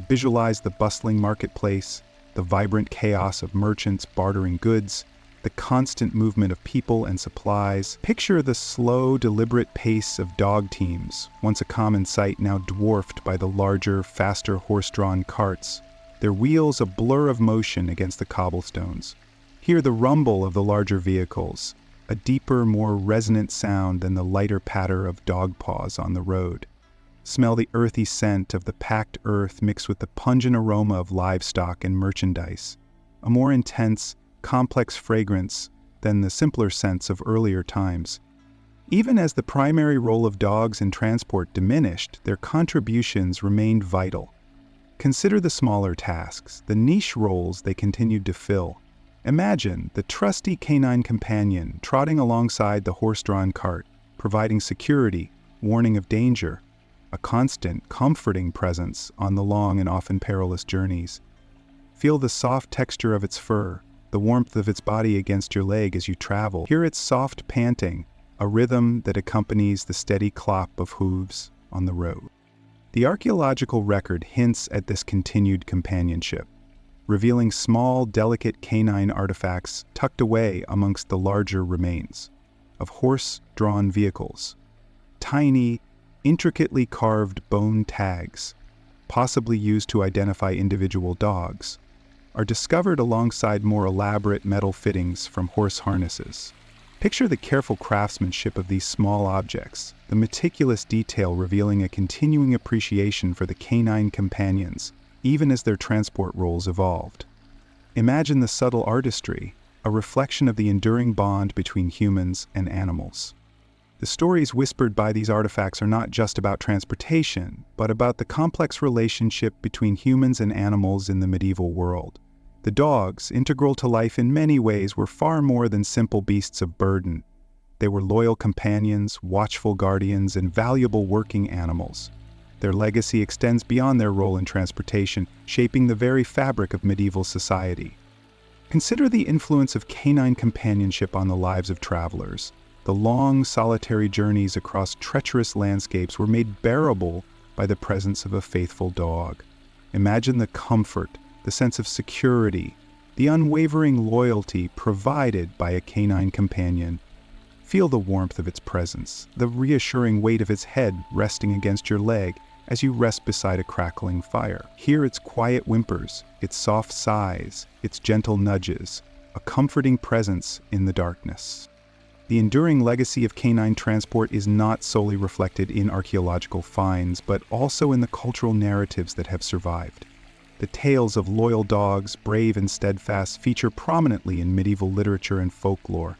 Visualize the bustling marketplace, the vibrant chaos of merchants bartering goods, the constant movement of people and supplies. Picture the slow, deliberate pace of dog teams, once a common sight now dwarfed by the larger, faster horse-drawn carts, their wheels a blur of motion against the cobblestones. Hear the rumble of the larger vehicles, a deeper, more resonant sound than the lighter patter of dog paws on the road. Smell the earthy scent of the packed earth mixed with the pungent aroma of livestock and merchandise, a more intense, complex fragrance than the simpler scents of earlier times. Even as the primary role of dogs in transport diminished, their contributions remained vital. Consider the smaller tasks, the niche roles they continued to fill. Imagine the trusty canine companion trotting alongside the horse-drawn cart, providing security, warning of danger, a constant, comforting presence on the long and often perilous journeys. Feel the soft texture of its fur, the warmth of its body against your leg as you travel. Hear its soft panting, a rhythm that accompanies the steady clop of hooves on the road. The archaeological record hints at this continued companionship, revealing small, delicate canine artifacts tucked away amongst the larger remains of horse-drawn vehicles. Tiny, intricately carved bone tags, possibly used to identify individual dogs, are discovered alongside more elaborate metal fittings from horse harnesses. Picture the careful craftsmanship of these small objects, the meticulous detail revealing a continuing appreciation for the canine companions, even as their transport roles evolved. Imagine the subtle artistry, a reflection of the enduring bond between humans and animals. The stories whispered by these artifacts are not just about transportation, but about the complex relationship between humans and animals in the medieval world. The dogs, integral to life in many ways, were far more than simple beasts of burden. They were loyal companions, watchful guardians, and valuable working animals. Their legacy extends beyond their role in transportation, shaping the very fabric of medieval society. Consider the influence of canine companionship on the lives of travelers. The long, solitary journeys across treacherous landscapes were made bearable by the presence of a faithful dog. Imagine the comfort, the sense of security, the unwavering loyalty provided by a canine companion. Feel the warmth of its presence, the reassuring weight of its head resting against your leg as you rest beside a crackling fire. Hear its quiet whimpers, its soft sighs, its gentle nudges, a comforting presence in the darkness. The enduring legacy of canine transport is not solely reflected in archaeological finds, but also in the cultural narratives that have survived. The tales of loyal dogs, brave and steadfast, feature prominently in medieval literature and folklore.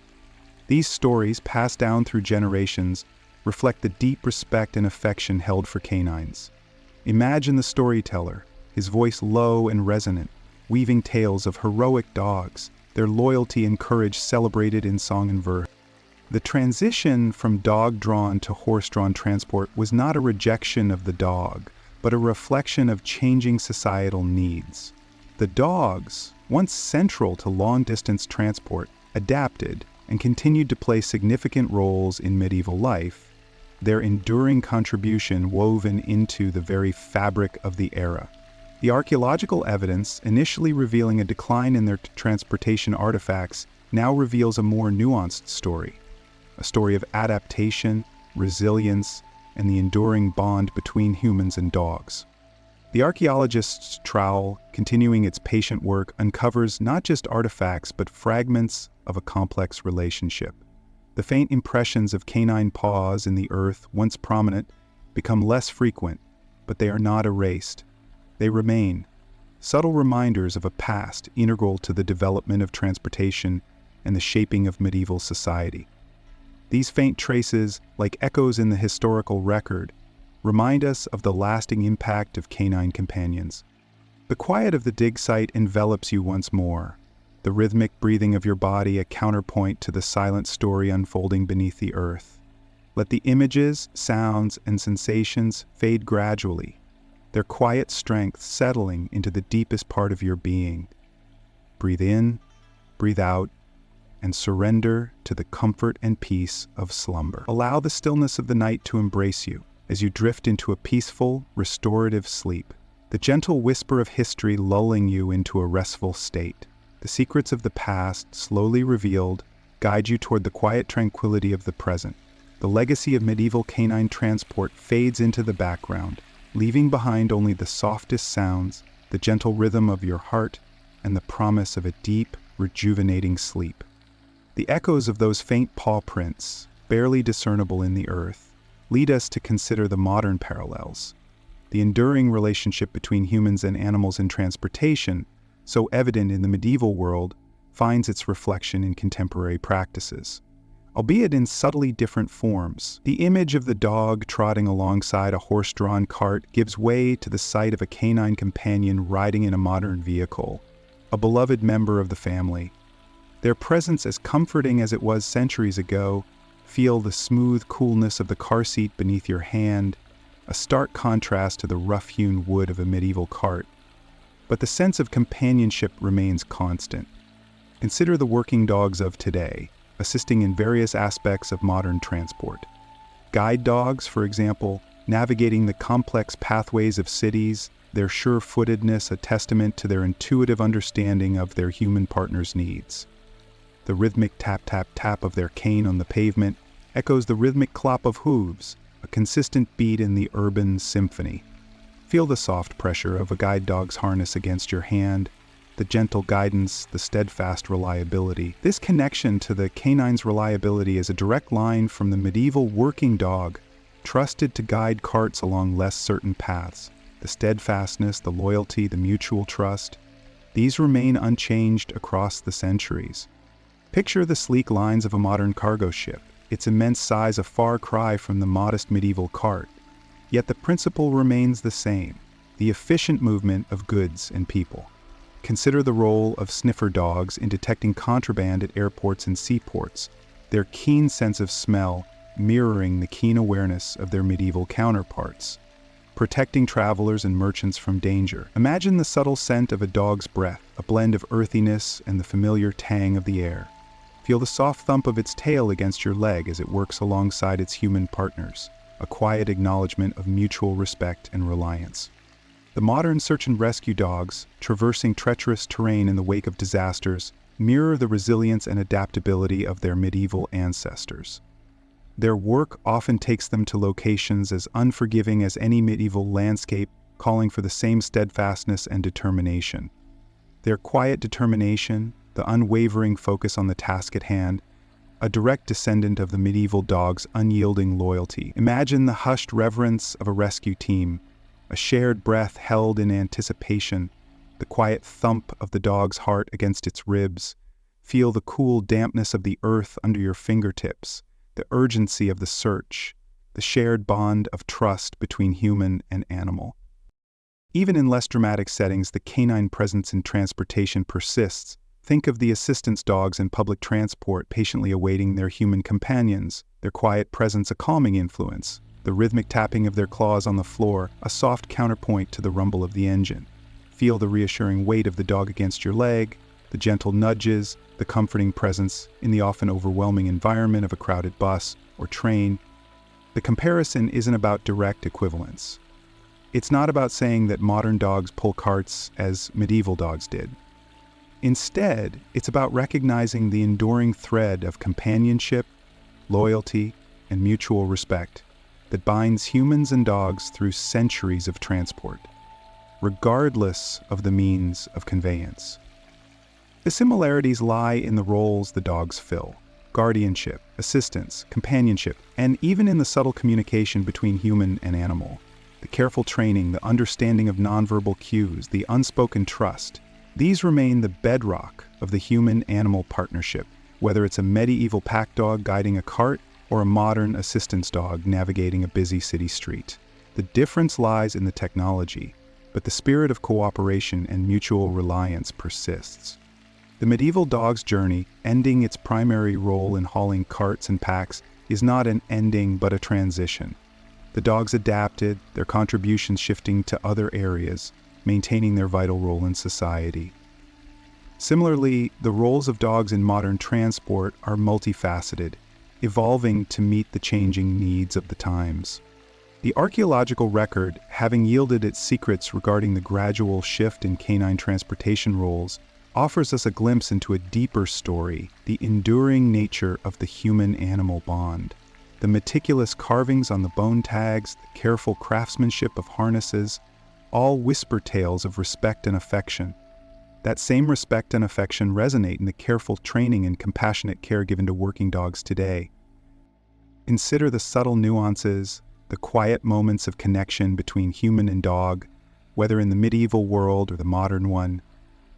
These stories, passed down through generations, reflect the deep respect and affection held for canines. Imagine the storyteller, his voice low and resonant, weaving tales of heroic dogs, their loyalty and courage celebrated in song and verse. The transition from dog-drawn to horse-drawn transport was not a rejection of the dog, but a reflection of changing societal needs. The dogs, once central to long-distance transport, adapted and continued to play significant roles in medieval life, their enduring contribution woven into the very fabric of the era. The archaeological evidence, initially revealing a decline in their transportation artifacts, now reveals a more nuanced story. A story of adaptation, resilience, and the enduring bond between humans and dogs. The archaeologist's trowel, continuing its patient work, uncovers not just artifacts but fragments of a complex relationship. The faint impressions of canine paws in the earth, once prominent, become less frequent, but they are not erased. They remain, subtle reminders of a past integral to the development of transportation and the shaping of medieval society. These faint traces, like echoes in the historical record, remind us of the lasting impact of canine companions. The quiet of the dig site envelops you once more, the rhythmic breathing of your body a counterpoint to the silent story unfolding beneath the earth. Let the images, sounds, and sensations fade gradually, their quiet strength settling into the deepest part of your being. Breathe in, breathe out, and surrender to the comfort and peace of slumber. Allow the stillness of the night to embrace you as you drift into a peaceful, restorative sleep, the gentle whisper of history lulling you into a restful state. The secrets of the past, slowly revealed, guide you toward the quiet tranquility of the present. The legacy of medieval canine transport fades into the background, leaving behind only the softest sounds, the gentle rhythm of your heart, and the promise of a deep, rejuvenating sleep. The echoes of those faint paw prints, barely discernible in the earth, lead us to consider the modern parallels. The enduring relationship between humans and animals in transportation, so evident in the medieval world, finds its reflection in contemporary practices. Albeit in subtly different forms, the image of the dog trotting alongside a horse-drawn cart gives way to the sight of a canine companion riding in a modern vehicle, a beloved member of the family. Their presence, as comforting as it was centuries ago, feel the smooth coolness of the car seat beneath your hand, a stark contrast to the rough-hewn wood of a medieval cart. But the sense of companionship remains constant. Consider the working dogs of today, assisting in various aspects of modern transport. Guide dogs, for example, navigating the complex pathways of cities, their sure-footedness a testament to their intuitive understanding of their human partner's needs. The rhythmic tap-tap-tap of their cane on the pavement echoes the rhythmic clop of hooves, a consistent beat in the urban symphony. Feel the soft pressure of a guide dog's harness against your hand, the gentle guidance, the steadfast reliability. This connection to the canine's reliability is a direct line from the medieval working dog, trusted to guide carts along less certain paths. The steadfastness, the loyalty, the mutual trust, these remain unchanged across the centuries. Picture the sleek lines of a modern cargo ship, its immense size a far cry from the modest medieval cart. Yet the principle remains the same, the efficient movement of goods and people. Consider the role of sniffer dogs in detecting contraband at airports and seaports, their keen sense of smell mirroring the keen awareness of their medieval counterparts, protecting travelers and merchants from danger. Imagine the subtle scent of a dog's breath, a blend of earthiness and the familiar tang of the air. Feel the soft thump of its tail against your leg as it works alongside its human partners, a quiet acknowledgement of mutual respect and reliance. The modern search and rescue dogs, traversing treacherous terrain in the wake of disasters, mirror the resilience and adaptability of their medieval ancestors. Their work often takes them to locations as unforgiving as any medieval landscape, calling for the same steadfastness and determination. Their quiet determination, the unwavering focus on the task at hand, a direct descendant of the medieval dog's unyielding loyalty. Imagine the hushed reverence of a rescue team, a shared breath held in anticipation, the quiet thump of the dog's heart against its ribs. Feel the cool dampness of the earth under your fingertips, the urgency of the search, the shared bond of trust between human and animal. Even in less dramatic settings, the canine presence in transportation persists. Think of the assistance dogs in public transport patiently awaiting their human companions, their quiet presence a calming influence, the rhythmic tapping of their claws on the floor, a soft counterpoint to the rumble of the engine. Feel the reassuring weight of the dog against your leg, the gentle nudges, the comforting presence in the often overwhelming environment of a crowded bus or train. The comparison isn't about direct equivalence. It's not about saying that modern dogs pull carts as medieval dogs did. Instead, it's about recognizing the enduring thread of companionship, loyalty, and mutual respect that binds humans and dogs through centuries of transport, regardless of the means of conveyance. The similarities lie in the roles the dogs fill: guardianship, assistance, companionship, and even in the subtle communication between human and animal. The careful training, the understanding of nonverbal cues, the unspoken trust. These remain the bedrock of the human-animal partnership, whether it's a medieval pack dog guiding a cart or a modern assistance dog navigating a busy city street. The difference lies in the technology, but the spirit of cooperation and mutual reliance persists. The medieval dog's journey, ending its primary role in hauling carts and packs, is not an ending but a transition. The dogs adapted, their contributions shifting to other areas, maintaining their vital role in society. Similarly, the roles of dogs in modern transport are multifaceted, evolving to meet the changing needs of the times. The archaeological record, having yielded its secrets regarding the gradual shift in canine transportation roles, offers us a glimpse into a deeper story, the enduring nature of the human-animal bond. The meticulous carvings on the bone tags, the careful craftsmanship of harnesses, all whisper tales of respect and affection. That same respect and affection resonate in the careful training and compassionate care given to working dogs today. Consider the subtle nuances, the quiet moments of connection between human and dog, whether in the medieval world or the modern one.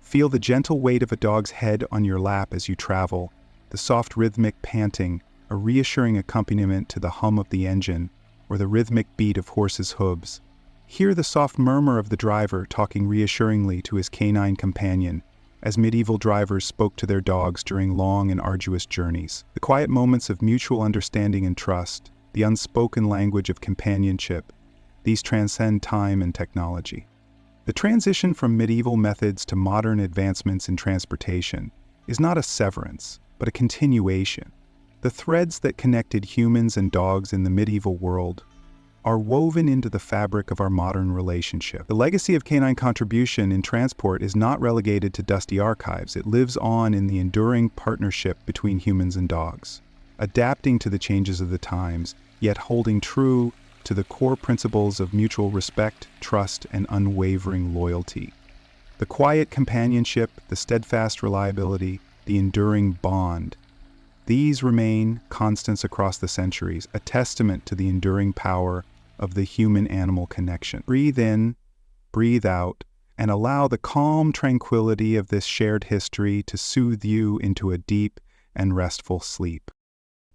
Feel the gentle weight of a dog's head on your lap as you travel, the soft rhythmic panting, a reassuring accompaniment to the hum of the engine, or the rhythmic beat of horses' hooves. Hear the soft murmur of the driver talking reassuringly to his canine companion, as medieval drivers spoke to their dogs during long and arduous journeys. The quiet moments of mutual understanding and trust, the unspoken language of companionship, these transcend time and technology. The transition from medieval methods to modern advancements in transportation is not a severance, but a continuation. The threads that connected humans and dogs in the medieval world are woven into the fabric of our modern relationship. The legacy of canine contribution in transport is not relegated to dusty archives. It lives on in the enduring partnership between humans and dogs, adapting to the changes of the times, yet holding true to the core principles of mutual respect, trust, and unwavering loyalty. The quiet companionship, the steadfast reliability, the enduring bond, these remain constants across the centuries, a testament to the enduring power of the human-animal connection. Breathe in, breathe out, and allow the calm tranquility of this shared history to soothe you into a deep and restful sleep.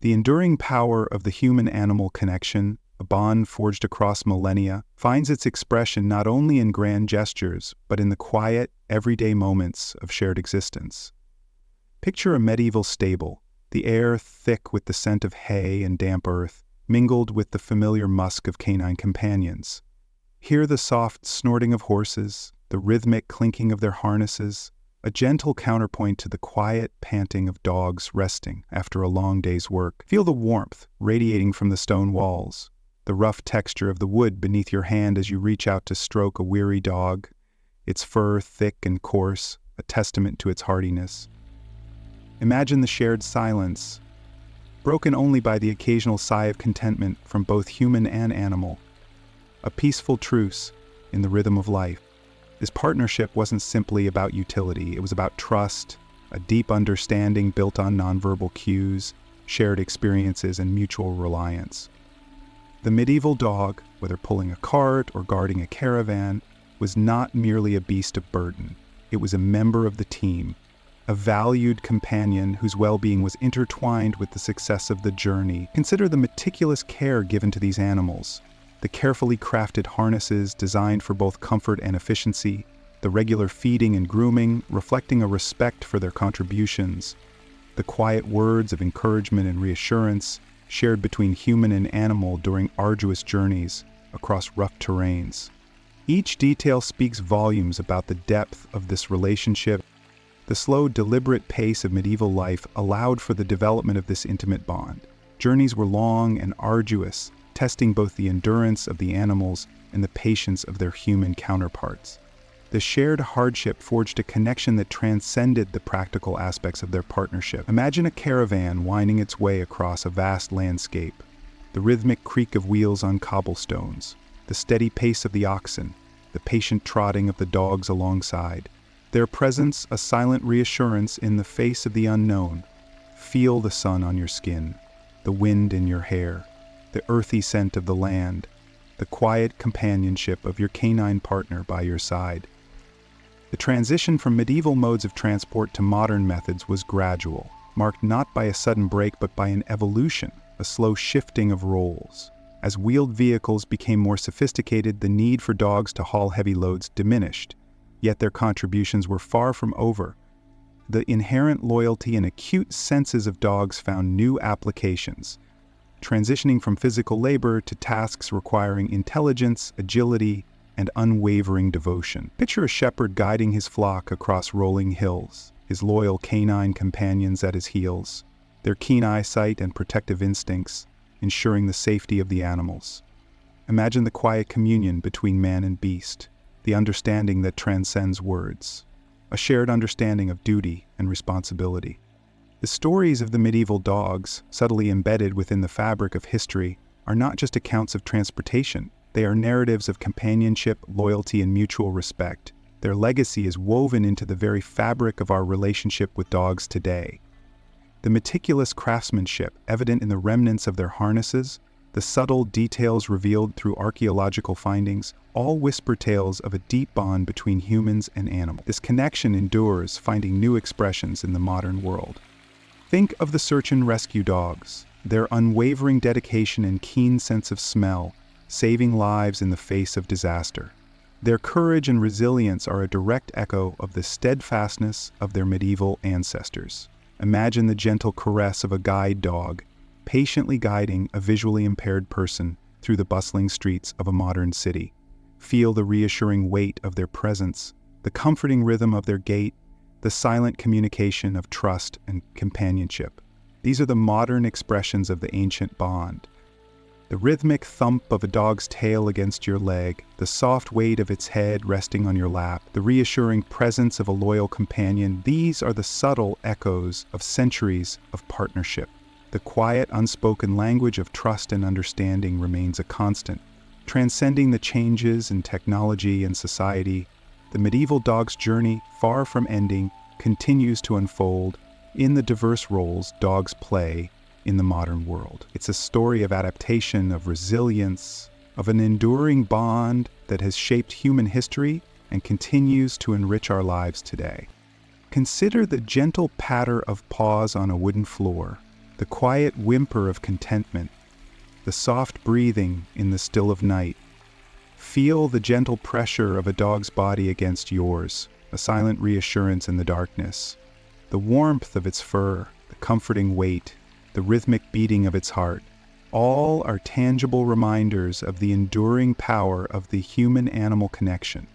The enduring power of the human-animal connection, a bond forged across millennia, finds its expression not only in grand gestures, but in the quiet, everyday moments of shared existence. Picture a medieval stable, the air thick with the scent of hay and damp earth, mingled with the familiar musk of canine companions. Hear the soft snorting of horses, the rhythmic clinking of their harnesses, a gentle counterpoint to the quiet panting of dogs resting after a long day's work. Feel the warmth radiating from the stone walls, the rough texture of the wood beneath your hand as you reach out to stroke a weary dog, its fur thick and coarse, a testament to its hardiness. Imagine the shared silence, broken only by the occasional sigh of contentment from both human and animal. A peaceful truce in the rhythm of life. This partnership wasn't simply about utility, it was about trust, a deep understanding built on nonverbal cues, shared experiences, and mutual reliance. The medieval dog, whether pulling a cart or guarding a caravan, was not merely a beast of burden. It was a member of the team, a valued companion whose well-being was intertwined with the success of the journey. Consider the meticulous care given to these animals, the carefully crafted harnesses designed for both comfort and efficiency, the regular feeding and grooming reflecting a respect for their contributions, the quiet words of encouragement and reassurance shared between human and animal during arduous journeys across rough terrains. Each detail speaks volumes about the depth of this relationship. The slow, deliberate pace of medieval life allowed for the development of this intimate bond. Journeys were long and arduous, testing both the endurance of the animals and the patience of their human counterparts. The shared hardship forged a connection that transcended the practical aspects of their partnership. Imagine a caravan winding its way across a vast landscape, the rhythmic creak of wheels on cobblestones, the steady pace of the oxen, the patient trotting of the dogs alongside. Their presence a silent reassurance in the face of the unknown. Feel the sun on your skin, the wind in your hair, the earthy scent of the land, the quiet companionship of your canine partner by your side. The transition from medieval modes of transport to modern methods was gradual, marked not by a sudden break but by an evolution, a slow shifting of roles. As wheeled vehicles became more sophisticated, the need for dogs to haul heavy loads diminished, yet their contributions were far from over. The inherent loyalty and acute senses of dogs found new applications, transitioning from physical labor to tasks requiring intelligence, agility, and unwavering devotion. Picture a shepherd guiding his flock across rolling hills, his loyal canine companions at his heels, their keen eyesight and protective instincts ensuring the safety of the animals. Imagine the quiet communion between man and beast, the understanding that transcends words, a shared understanding of duty and responsibility. The stories of the medieval dogs, subtly embedded within the fabric of history, are not just accounts of transportation. They are narratives of companionship, loyalty, and mutual respect. Their legacy is woven into the very fabric of our relationship with dogs today. The meticulous craftsmanship evident in the remnants of their harnesses, the subtle details revealed through archaeological findings, all whisper tales of a deep bond between humans and animals. This connection endures, finding new expressions in the modern world. Think of the search and rescue dogs, their unwavering dedication and keen sense of smell, saving lives in the face of disaster. Their courage and resilience are a direct echo of the steadfastness of their medieval ancestors. Imagine the gentle caress of a guide dog, patiently guiding a visually impaired person through the bustling streets of a modern city. Feel the reassuring weight of their presence, the comforting rhythm of their gait, the silent communication of trust and companionship. These are the modern expressions of the ancient bond. The rhythmic thump of a dog's tail against your leg, the soft weight of its head resting on your lap, the reassuring presence of a loyal companion, these are the subtle echoes of centuries of partnership. The quiet, unspoken language of trust and understanding remains a constant. Transcending the changes in technology and society, the medieval dog's journey, far from ending, continues to unfold in the diverse roles dogs play in the modern world. It's a story of adaptation, of resilience, of an enduring bond that has shaped human history and continues to enrich our lives today. Consider the gentle patter of paws on a wooden floor, the quiet whimper of contentment, the soft breathing in the still of night. Feel the gentle pressure of a dog's body against yours, a silent reassurance in the darkness. The warmth of its fur, the comforting weight, the rhythmic beating of its heart, all are tangible reminders of the enduring power of the human-animal connection.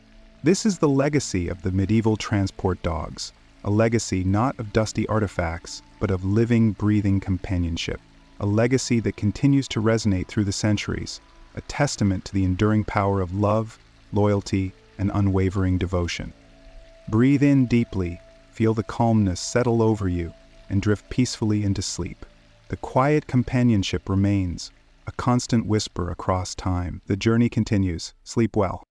This is the legacy of the medieval transport dogs, a legacy not of dusty artifacts, but of living, breathing companionship, a legacy that continues to resonate through the centuries, a testament to the enduring power of love, loyalty, and unwavering devotion. Breathe in deeply, feel the calmness settle over you, and drift peacefully into sleep. The quiet companionship remains, a constant whisper across time. The journey continues. Sleep well.